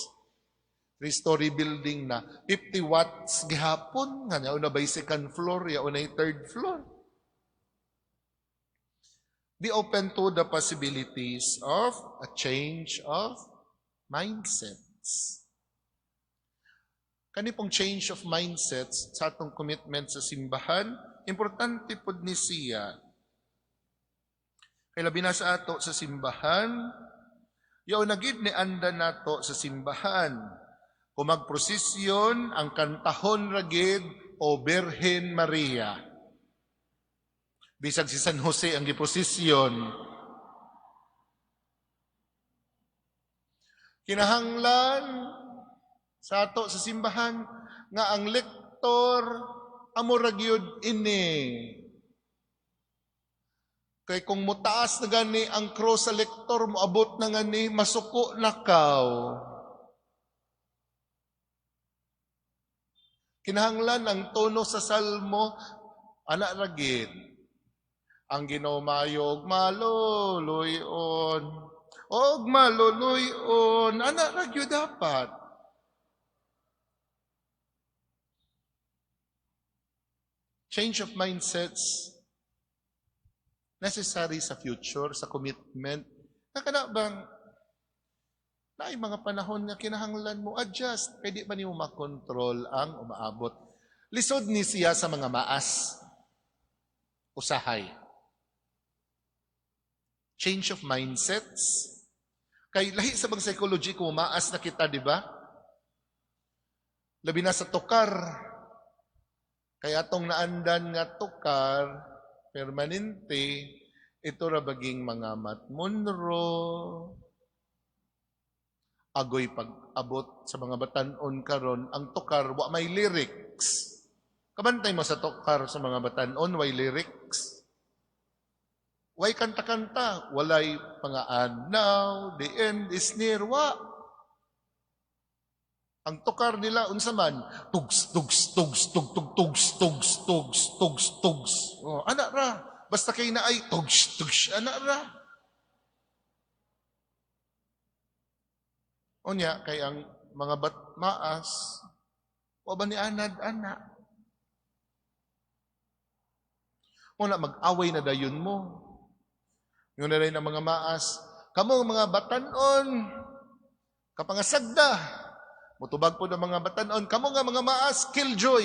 Speaker 1: 3-story building na 50 watts gihapon nga na bay second floor, yaon na third floor. Be open to the possibilities of a change of mindsets. Kani pong change of mindsets sa atong commitment sa simbahan, importante pod ni siya. Kay labi na sa ato sa simbahan, yaw nagid ni anda nato sa simbahan. Kung magprosesyon, ang kantahon ragid o Birhen Maria. Bisag si San Jose ang giprosesyon. Kinahanglan sa ato sa simbahan nga ang lektor amo ra gyud ini. Kay kung mutaas na gani ang cross sa lektor, moabot na gani, masuko na kaw. Kinahanglan ang tono sa salmo, anak ragid. Ang ginomayog maluluyon. Og maluluyon, anak ragyo dapat. Change of mindsets necessary sa future, sa commitment. Nakana bang na mga panahon nga kinahanglan mo adjust, kaya di ba niyo makontrol ang umaabot. Lisod ni siya sa mga maas. Usahay. Change of mindsets. Kay lahi sa bang psychology kung maas na kita, di ba? Labi na sa tukar. Kaya atong naandan nga tukar, permanente, ito ra baging mga matmunro, agoy pag-abot sa mga batanon karon ang tukar wa may lyrics. Kabantay mo sa tukar sa mga batanon way lyrics. Way kanta-kanta, walay pangaan now, the end is near, wa. Ang tukar nila unsa man, tugs tugs tugs tug tug tugs tugs tugs tugs tugs. Oh, ana ra, Basta kay na ay tugs, ana ra. Unya, kay ang mga maas, o ba ni anad, ana. Una, mag-away na dayon mo. Yung na rin ang mga maas, kamo mga batanon, kapangasagda, mutubag po ng mga batanon, kamo nga mga maas, killjoy.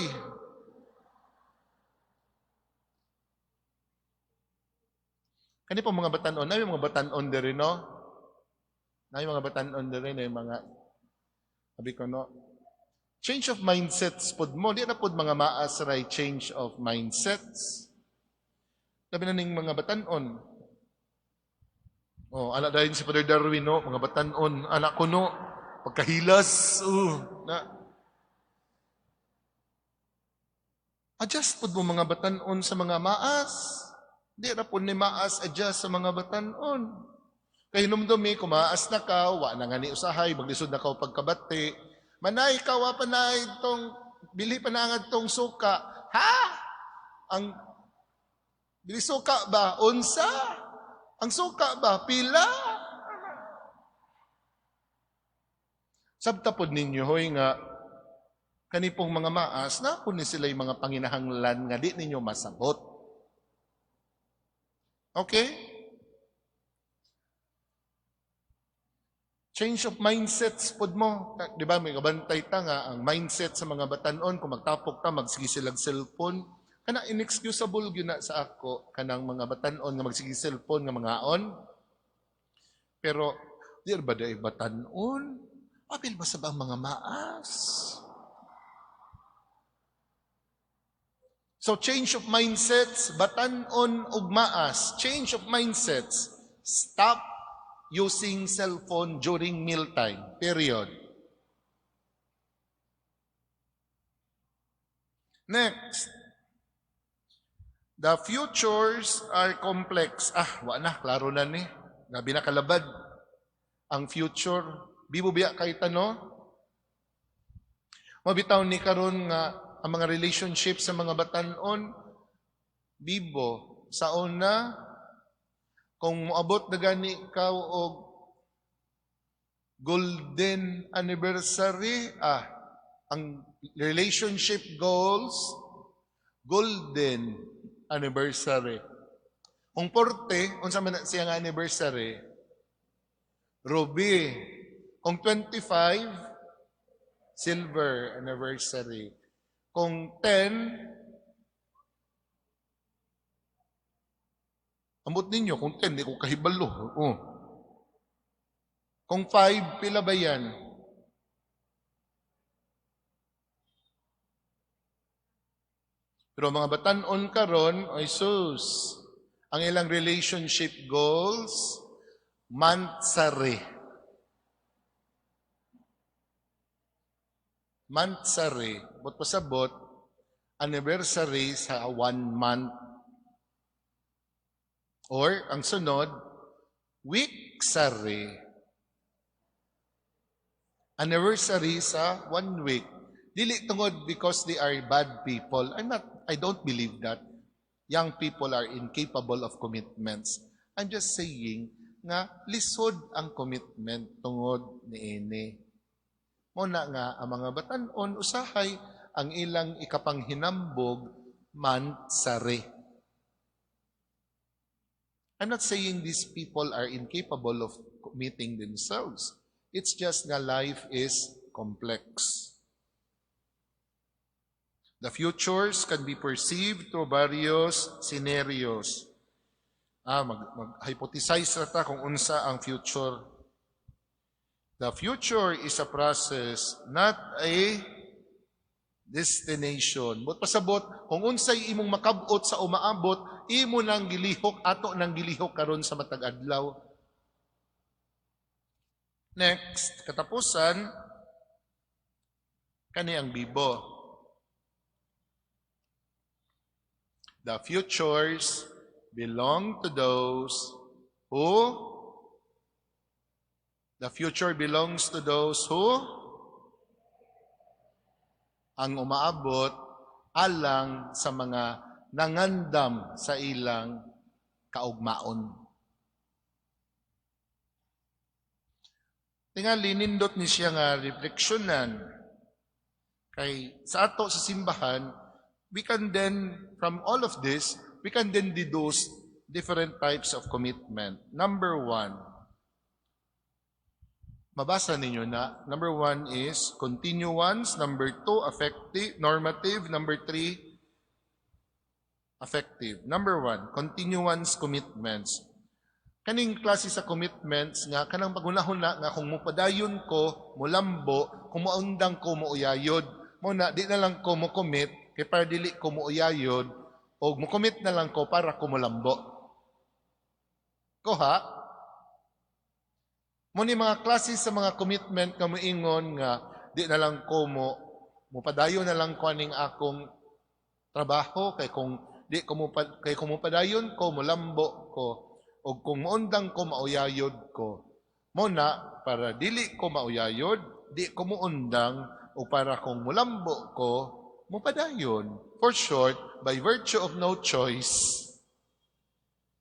Speaker 1: Kani po mga batanon, na yung mga batanon diri, no? Na yung mga batanon diri, na yung mga, sabi ko, no? Change of mindsets pod mo. Di na pod mga maas ray change of mindsets. Sabi na ning mga batanon. Oh, anak dahil si Father Darwin, no? Mga batanon, anak ko, no? Pagkahilas, na. Adjust pod mo mga batanon sa mga maas. Di na po ni maas adjust sa mga batanon. Kaya hinumdumi, kumaas na ka, wa na nga ni usahay, maglisod na ka pagkabati. Manay ka, wa pa na itong, bili pa na nga itong suka. Ha? Ang, bili suka ba? Unsa? Ang suka ba? Pila? Sabtapod ninyo, hoy nga, kanipong mga maas, na po ni sila yung mga panginahanglan nga di ninyo masabot. Okay? Change of mindsets pod mo. Di ba, may kabantay ta nga, ang mindset sa mga batanon, kung magtapok ta, magsige silang cellphone. Kana inexcusable yun na sa ako, kanang mga batanon nga magsige cellphone nga mga on. Pero, di ba da batanon? Apil ba sa bang mga maas? So, change of mindsets, batanon ug maas. Change of mindsets. Stop using cellphone during mealtime. Period. Next. The futures are complex. Wa na, klaro na ni. Gabi na kalabad. Ang future. Bibo biya kay tano. Mabitaw ni karon nga ang mga relationship sa mga batanon, bibo, sa una, kung moabot na gani ikaw og golden anniversary, ang relationship goals, golden anniversary. Kung 40, unsa man siya nga anniversary, ruby. Kung 25, silver anniversary. Kung 10, ambot ninyo, kung 10, di ko kahibalo. Kung 5, pila ba yan? Pero mga batanon karon, ay sus, ang ilang relationship goals, mantsari. Mantsari, bot pasabot, anniversary sa 1 month. Or, ang sunod, weeksari. Anniversary sa 1 week. Dili tungod because they are bad people. I don't believe that. Young people are incapable of commitments. I'm just saying nga lisod ang commitment tungod niini. Muna nga ang mga batanon usahay ang ilang ikapanghinambog mantsari. I'm not saying these people are incapable of committing themselves. It's just that life is complex. The futures can be perceived through various scenarios. Mag-hypothesize na ta kung unsa ang future. The future is a process, not a destination. But pasabot, kung unsay imong makabot sa umaabot, imo nang gilihok, ato nang gilihok karon sa matag adlaw. Next, katapusan, kani ang bibo. The futures belong to those who the future belongs to those who ang umaabot alang sa mga nangandam sa ilang kaugmaon. Tingali nindot ni siya nga refleksyonan. Kay sa ato sa simbahan, we can then, from all of this, we can then deduce different types of commitment. Number one, mabasa ninyo na. Number one is continuance. Number two, affective, normative. Number three, affective. Number one, continuance commitments. Kaning klase sa commitments nga, kanang pagunahon na nga kung mupadayon ko, mulambo, kung maundang ko, muuyayod, muna, di na lang ko mo-commit, kay para dili ko muuyayod, o mo-commit na lang ko para ko mulambo. Ko ha? Muni mga klase sa mga commitment nga moingon nga, di na lang ko mupadayon na lang ko aning akong trabaho, kay kung mupadayon ko, mulambo ko, o kung maundang ko, mauyayod ko. Muna, para dili ko mauyayod, di ko muundang, o para kung mulambo ko, mupadayon. For short, by virtue of no choice,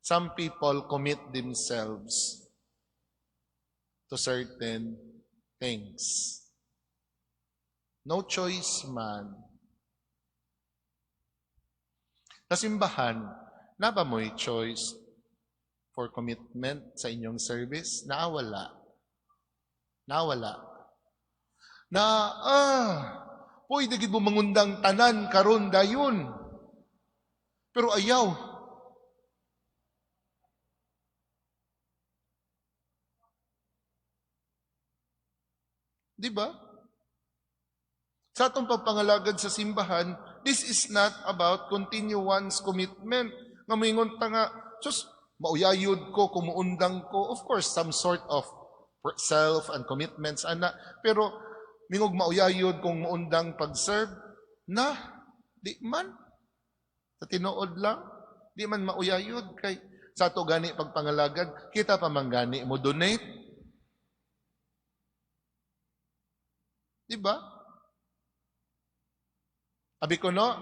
Speaker 1: some people commit themselves to certain things. No choice man. Kasimbahan, na ba mo'y choice for commitment sa inyong service? Nawala. Pwede gid mo mangundang tanan karon dayon. Pero ayaw. Di ba? Sa atong pagpangalagad sa simbahan, this is not about continuance commitment. Nga moingon ta nga, sus, mauyayod ko, kumuundang ko. Of course, some sort of self and commitments, ana. Pero, mingog mauyayod kung muundang pag-serve, na, di man. Sa tinuod lang, di man mauyayod. Kay, sa ato gani pagpangalagad, kita pa man gani mo donate. Di ba? Abi ko no,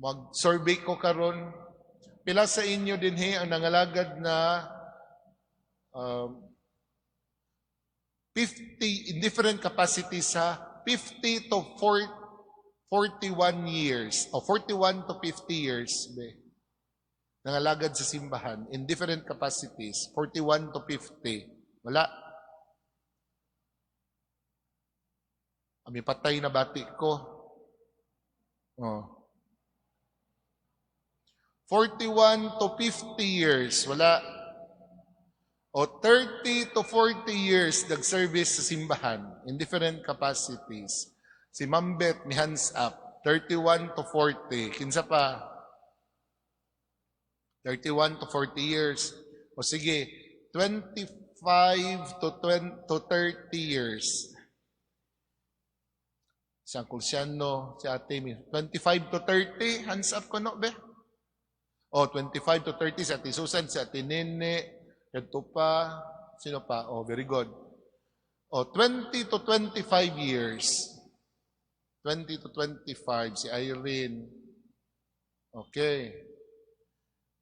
Speaker 1: mag-survey ko karon. Pila sa inyo din ang nangalagad na 50 in different capacities sa 50 to 41 years o 41 to 50 years nangalagad sa simbahan in different capacities 41 to 50. Wala. Ami patay na bati ko. 41 to 50 years, wala. O 30 to 40 years nag-service sa simbahan in different capacities. Si Mambet, mi hands up. 31 to 40. Kinsa pa? 31 to 40 years. O sige, 25 to 30 years. Si Uncle Siano, si Ate Mi. 25 to 30, hands up ko no, be? O, 25 to 30, si Ate Susan, si Ate Nene, ito pa, sino pa? Oh, very good. Oh, 20 to 25 years. 20 to 25, si Irene. Okay.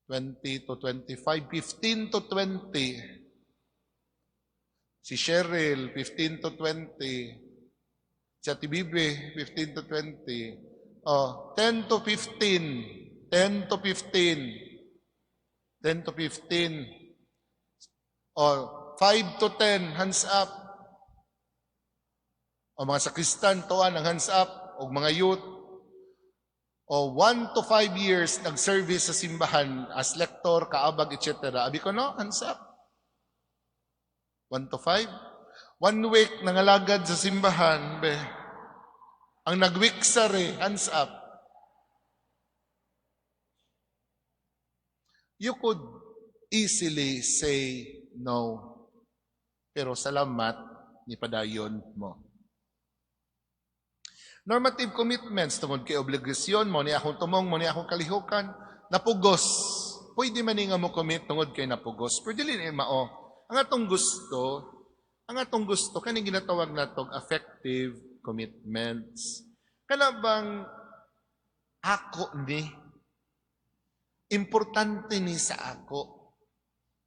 Speaker 1: 20 to 25, 15 to 20. Si Cheryl, 15 to 20. Si Ate Bibi, 15 to 20. Oh, 10 to 15. 10 to 15. 10 to 15. O, 5 to 10, hands up. O, mga sakristan, tuan ang hands up. O, mga youth. O, 1 to 5 years, nag-service sa simbahan as lector, kaabag, etc. Abi ko no, hands up. 1 to 5. 1 week, nangalagad sa simbahan, be. Ang nag-wiksare, hands up. You could easily say no. Pero salamat ni padayon mo. Normative commitments, tungod kay obligasyon mo, ni akong tumong, mo ni akong kalihukan, napugos. Pwede man nga mo commit tungod kay napugos. Pero dili ni mao. Ang atong gusto, kaning ginatawag natong affective commitments. Kana bang ako ni Importante ni sa ako.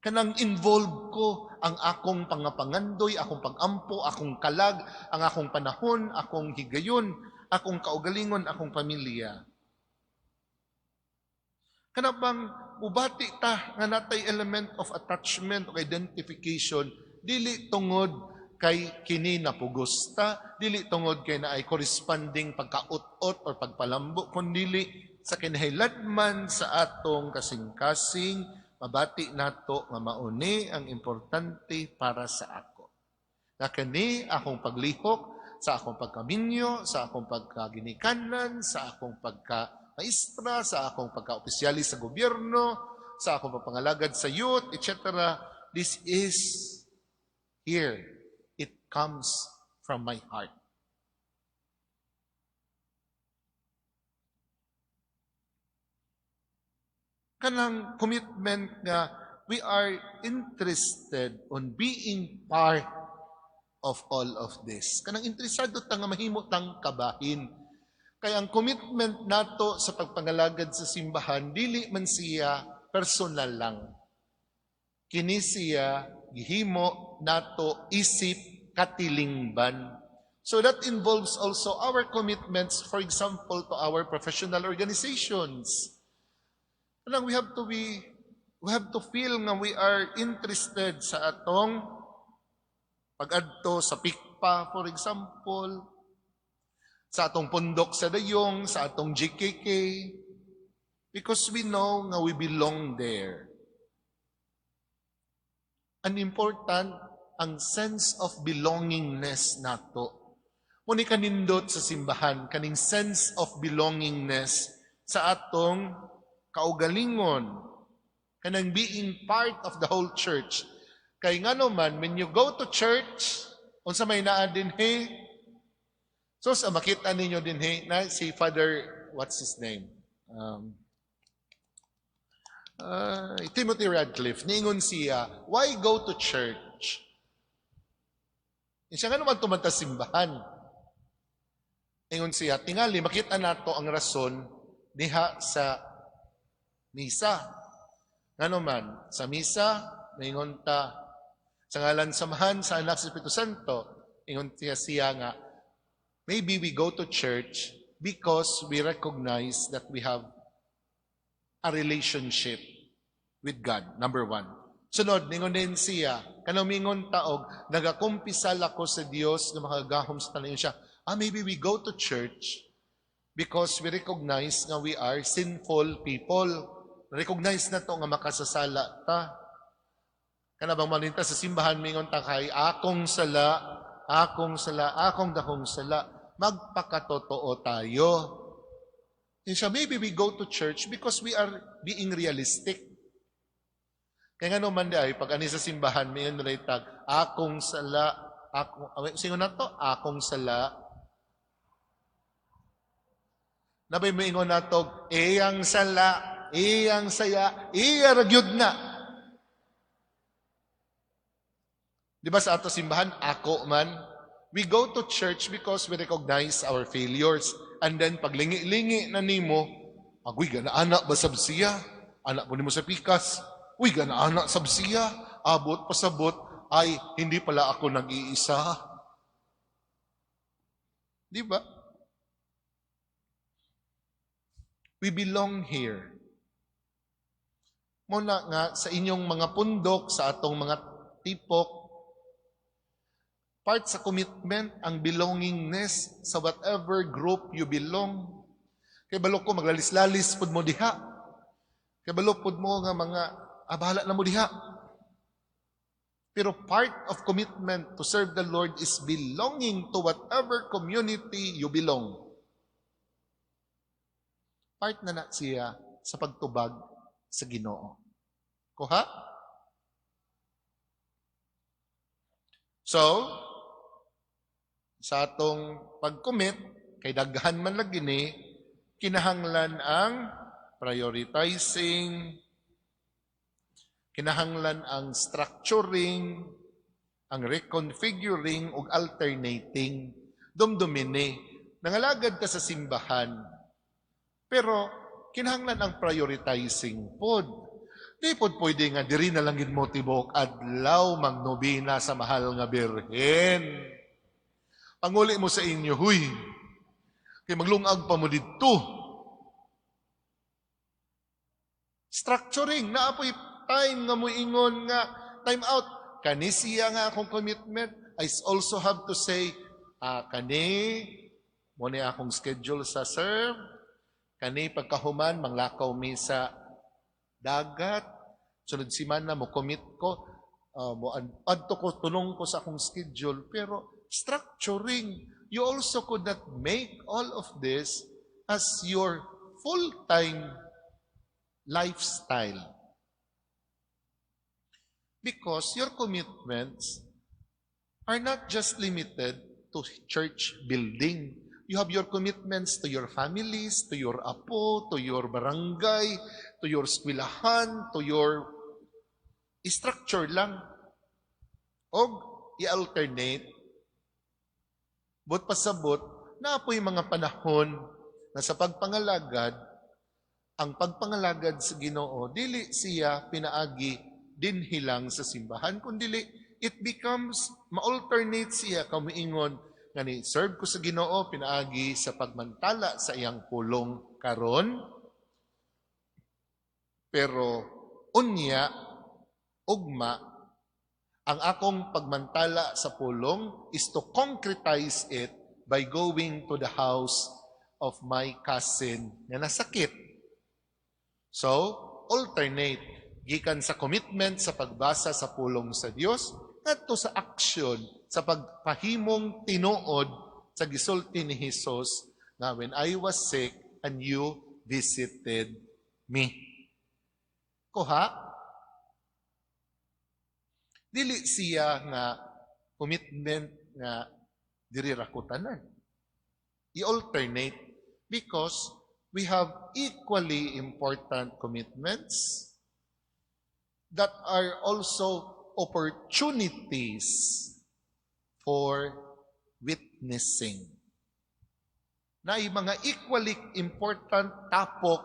Speaker 1: Kanang involved ko ang akong pangapangandoy, akong pagampo, akong kalag, ang akong panahon, akong higayon, akong kaugalingon, akong pamilya. Kana bang ubati ta nga natay element of attachment o identification, dili tungod kay kini napugos ta, dili tungod kay naay corresponding pagkaut-ot or pagpalambo, kundi sa kinahilagman sa atong kasing-kasing, mabati nato nga mauni ang importante para sa ako. Na kani akong paglihok sa akong pagkaminyo, sa akong pagkaginikanan, sa akong pagka-maestra, sa akong pagka-opisyali sa gobyerno, sa akong pagpangalagad sa youth, etc. This is here. It comes from my heart. Kanang commitment nga we are interested on being part of all of this. Kanang interesado ta nga mahimo tang kabahin. Kaya ang commitment nato sa pagpangalagad sa simbahan, dili man siya personal lang. Kini siya gihimo nato isip katilingban. So that involves also our commitments, for example, to our professional organizations. Kanang we have to feel nga we are interested sa atong pag-adto sa PICPA, for example, sa atong pundok sa Dayong, sa atong GKK, because we know nga we belong there. An important ang sense of belongingness nato. Muni kanindot sa simbahan, kaning sense of belongingness sa atong kaugalingon, kanang being part of the whole church. Kay nga naman, when you go to church, unsa may naa din so sa makita ninyo din na si Father, what's his name? Timothy Radcliffe, niingon siya, why go to church? Siya nga naman tumanta simbahan. Niingon siya, tingali, makita nato ang rason diha sa misa. Nga naman, sa misa, niingon ta, sa ngalan samahan sa anak sa Espiritu Santo, niingon siya nga, maybe we go to church because we recognize that we have a relationship with God, number one. Sunod, ningon din siya, kanamingon taog, nagakumpisal ako sa Dios na makagahom sa tanayon siya. Maybe we go to church because we recognize nga we are sinful people. Recognize na to nga makasasala ta. Kanabang malinta sa simbahan, mingon ta kay, akong sala, akong dakong sala. Magpakatotoo tayo. And siya, maybe we go to church because we are being realistic. Kaya nga naman ay, pag ani sa simbahan, may tag, akong sala, sino na to? Akong sala. Nabay mo ingon na to, iyang sala, iyang saya, iyaragyod na. Di ba sa ato simbahan, ako man, we go to church because we recognize our failures. And then, pag lingi-lingi na nimo, agoy, gana-anak ba sabsiya? Anak po nimo sa pikas. Uy, gana-anak sabsiya. Abot, pasabot. Ay, hindi pala ako nag-iisa. Di ba? We belong here. Muna nga, sa inyong mga pundok, sa atong mga tipok, part sa commitment, ang belongingness sa whatever group you belong. Kay balok ko, maglalis-lalis pud mo diha. Kay balok pud mo nga mga, bahala na mo diha. Pero part of commitment to serve the Lord is belonging to whatever community you belong. Part na siya sa pagtubag sa Ginoo. Kuha? So, sa atong pag-commit, kay daghan man lagi ni, kinahanglan ang prioritizing, kinahanglan ang structuring, ang reconfiguring, ug alternating. Dumdumini, nangalagad ka sa simbahan, pero kinahanglan ang prioritizing pod. Di pod pwede nga diri na lang gid mo tibok adlaw magnobina sa mahal nga birhen. Panguli mo sa inyo, huy, kay maglungag pa mo didto. Structuring, naapoy time nga mo ingon nga time out. Kani siya nga akong commitment. I also have to say, kani, mo ni akong schedule sa serve. Kani pagkahuman, manglakaw mi sa dagat. Sunod simana mo commit ko. Mo adto ko, tulong ko sa akong schedule. Pero structuring, you also could not make all of this as your full-time lifestyle. Because your commitments are not just limited to church building. You have your commitments to your families, to your apo, to your barangay, to your eskwelahan, to your structure lang. O i-alternate, but pasabot, na apo'y mga panahon na sa pagpangalagad, ang pagpangalagad sa Ginoo, dili siya pinaagi dinhilang sa simbahan, kundili it becomes, ma-alternate siya kamuingon nga ni serve ko sa Ginoo pinaagi sa pagmantala sa iyang pulong karon. Pero unya ugma ang akong pagmantala sa pulong is to concretize it by going to the house of my cousin na nasakit. So, alternate gikan sa commitment sa pagbasa sa pulong sa Dios ngadto sa action sa pagpahimong tinuod sa gisulti ni Hesus nga when I was sick and you visited me. Kuha, dili siya nga commitment nga diri ra ko tanan. I-alternate because we have equally important commitments that are also opportunities for witnessing. Na mga equally important tapok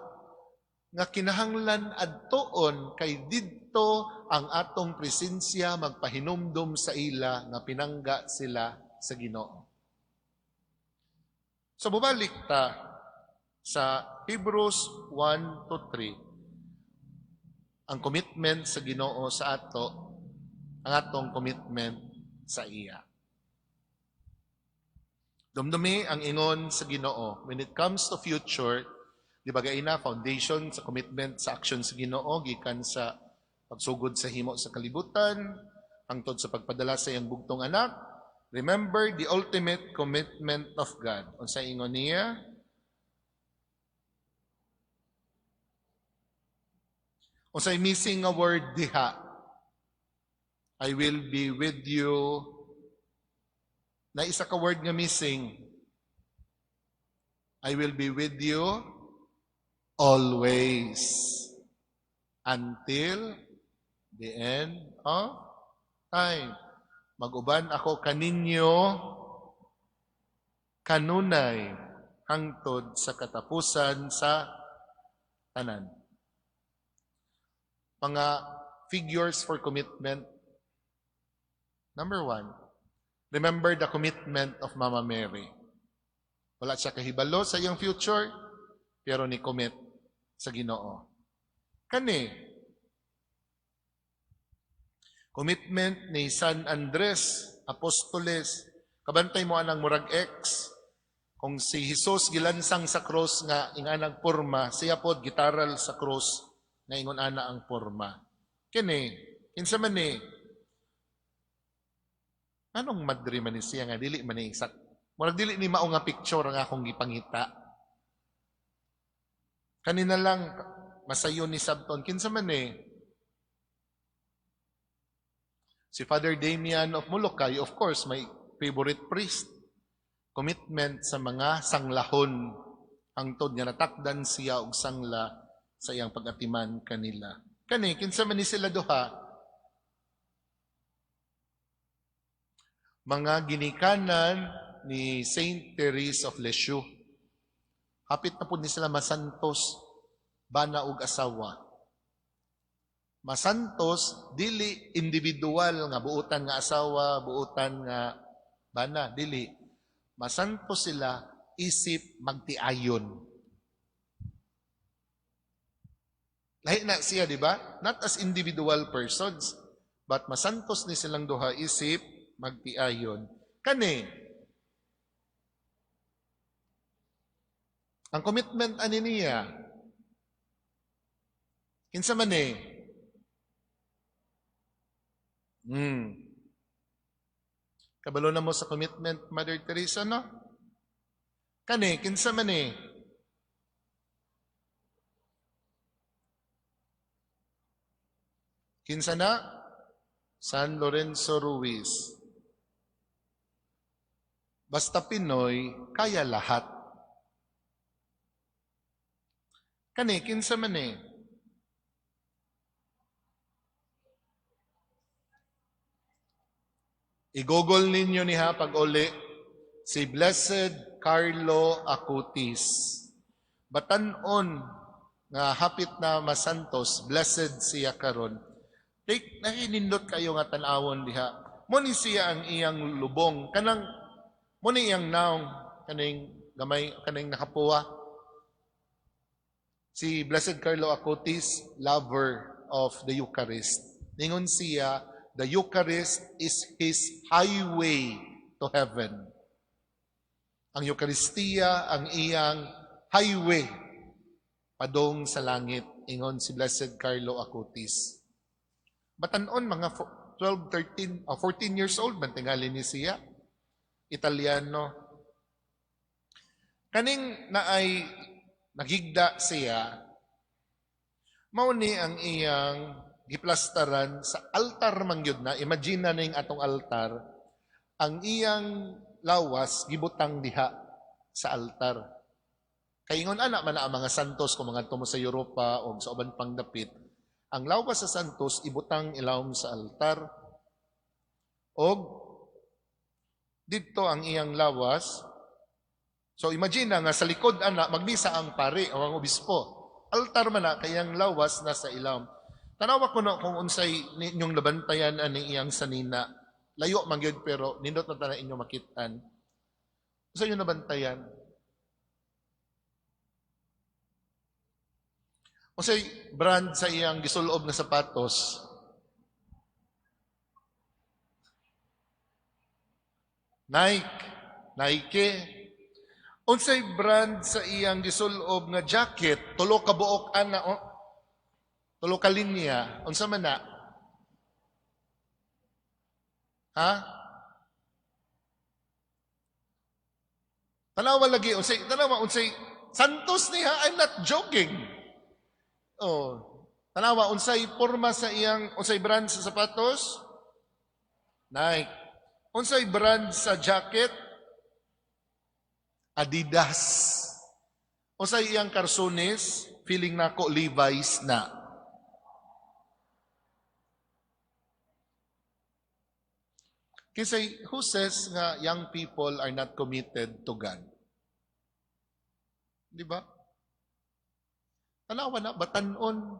Speaker 1: nga kinahanglan adtoon kay didto ang atong presensya magpahinumdum sa ila nga pinangga sila sa Ginoo. So bubalik ta sa Hebrews 1-3. Ang commitment sa Ginoo sa ato, ang atong commitment sa iya. Dumdumi ang ingon sa Ginoo. When it comes to future, di ba gaina foundation sa commitment sa action sa Ginoo gikan sa pagsugod sa himo sa kalibutan, hangtod sa pagpadala sa iyang bugtong anak. Remember the ultimate commitment of God. Unsa ingon niya? Unsay missing nga word diha? I will be with you. Na isa ka word nga missing. I will be with you always until the end of time. Mag-uban ako kaninyo kanunay hangtod sa katapusan sa tanan. Mga figures for commitment. Number 1, remember the commitment of Mama Mary. Wala siya kahibalo sa iyang future, pero ni commit sa Ginoo. Kani, commitment ni San Andres, Apostoles, kabantay mo anang murag X, kung si Jesus gilansang sa cross nga inganang porma, siya pod gitaral sa cross nga ingon ana ang porma. Kini, kinsa man ni anong madri man ni siya nga dili man ni exact. Murag dili ni mao nga picture nga akong gipangita. Kanina lang masayon ni Sabton kinsa man ni si Father Damian of Molokai, of course, my favorite priest. Commitment sa mga sanglahon hangtod nga natakdan siya og sangla sa iyang pag-atiman kanila. Kani, kinsa man ni sila duha, mga ginikanan ni Saint Therese of Lisieux. Hapit na po ni sila masantos. bana ug asawa. Masantos dili individual nga buutan nga asawa, buutan nga bana, dili. Masantos sila isip magtiayon. Lahi na siya, di ba? Not as individual persons, but masantos ni silang duha isip magtiayon. Kani, ang commitment ani niya, kinsa man eh, kabalo na mo sa commitment, Mother Teresa, no? Kani, kinsa man eh, kinsa na? San Lorenzo Ruiz. Basta Pinoy, kaya lahat. Kani, kinsa man eh. I-google ninyo niha pag-uli si Blessed Carlo Acutis. Batanon nga hapit na masantos, blessed siya karon. Take, nakinindot kayo nga tanawon diha. Muni siya ang iyang lubong. Kanang, muni iyang naong, kaning gamay, kaning nakapuwa. Si Blessed Carlo Acutis, lover of the Eucharist. Ningon siya, the Eucharist is his highway to heaven. Ang Eucharistia, ang iyang highway padong sa langit. Ingon si Blessed Carlo Acutis. Batanon, mga 12, 13, 14 years old, mantingali ni siya. Italiano. Kaning na ay nagigda siya, mauni ang iyang giplastaran sa altar mangyod na. Imagine na ning atong altar, ang iyang lawas gibutang diha sa altar. Kaingon ana man ang mga santos kung mga tumo sa Europa o sa uban pang dapit, ang lawas sa santos ibutang ilawom sa altar. Og didto ang iyang lawas. So imagine na nga sa likod ana magbisa ang pare o ang obispo. Altar man na kayang lawas nasa ilawom. Tanawa ko no kung unsay ninyong labantayan ani iyang sanina. Layo man gyud pero nindot na tanan inyo makitaan. Sa inyo nabantayan. Unsay brand sa iyang gisulob nga sapatos? Nike. Unsay brand sa iyang gisulob nga jacket? Tulo ka buok ana o? Tulo ka linya. Unsa man na? Ha? Tanawa lagi unsay Santos niya, I'm not joking. Oh, tanawa unsay porma sa iyang unsay brand sa sapatos? Nike. Unsay brand sa jacket? Adidas. Unsay iyang karsones? Feeling nako Levi's na. Kasi who says nga young people are not committed to God? Di ba? Tanawa na, batanon.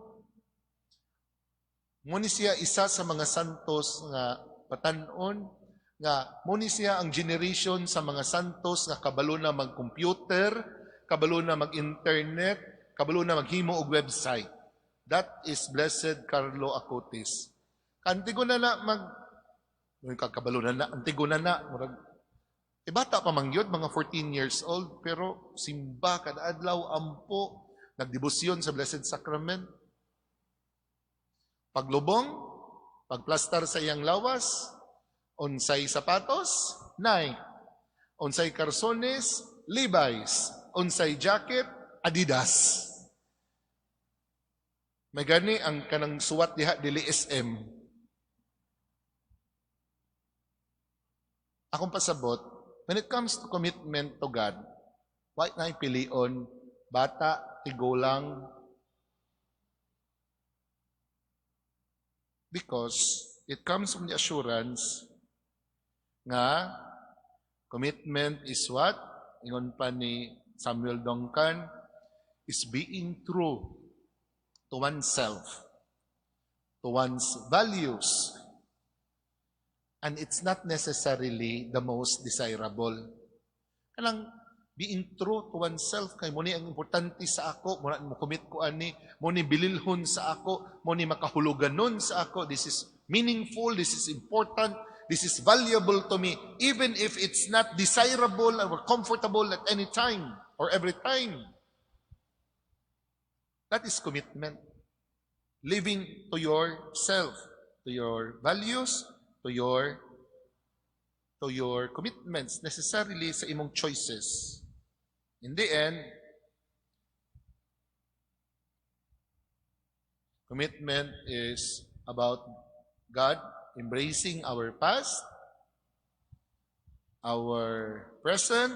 Speaker 1: Muni siya isa sa mga santos nga batanon, nga muni siya ang generation sa mga santos nga kabalo na mag-computer, kabalo na mag-internet, kabalo na maghimo og website. That is Blessed Carlo Acutis. Kantigo na kakabalo na, antigo na. Bata pa mangyod, mga 14 years old, pero simba kada adlaw ampo, nagdebosyon sa Blessed Sacrament. Paglubong, pagplastar sa iyang lawas, unsay sapatos, Nike. Unsay karsones, Levi's. Unsay jacket, Adidas. May gani ang kanang suwat diha dili SM. Akong pasabot, when it comes to commitment to God, why na pilion bata, tigulang? Because it comes from the assurance nga commitment is what? Ingon pa ni Samuel Duncan, is being true to oneself, to one's values. And it's not necessarily the most desirable. Kanang being true to oneself, kay mo ni ang importante sa ako, mo na mo commit ko ani, mo ni bililhon sa ako, mo ni makahuluganon sa ako. This is meaningful, this is important, this is valuable to me, even if it's not desirable or comfortable at any time or every time. That is commitment. Living to yourself, to your values, to your commitments, necessarily sa imong choices. In the end, commitment is about God embracing our past, our present,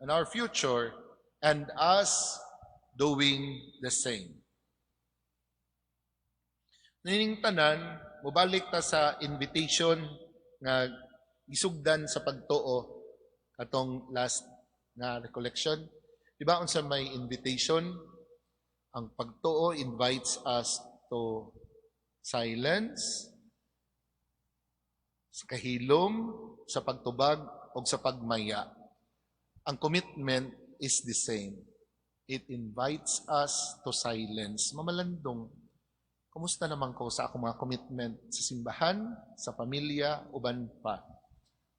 Speaker 1: and our future, and us doing the same. Nining tanan, mubalik ta sa invitation nga isugdan sa pagtuo katong last nga recollection. Diba unsa may invitation? Ang pagtuo invites us to silence, sa kahilom, sa pagtubag, o sa pagmaya. Ang commitment is the same. It invites us to silence. Mamalandong, kumusta naman ko sa akong mga commitment sa simbahan, sa pamilya, uban pa?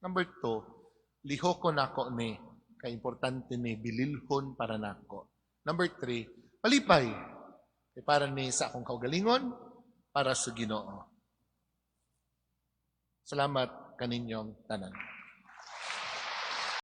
Speaker 1: Number 2, lihoko nako ni, kay importante ni bililhon para nako. Number 3, palipay, kay para ni sa akong kaugalingon, para sa Ginoo. Salamat kaninyong tanan.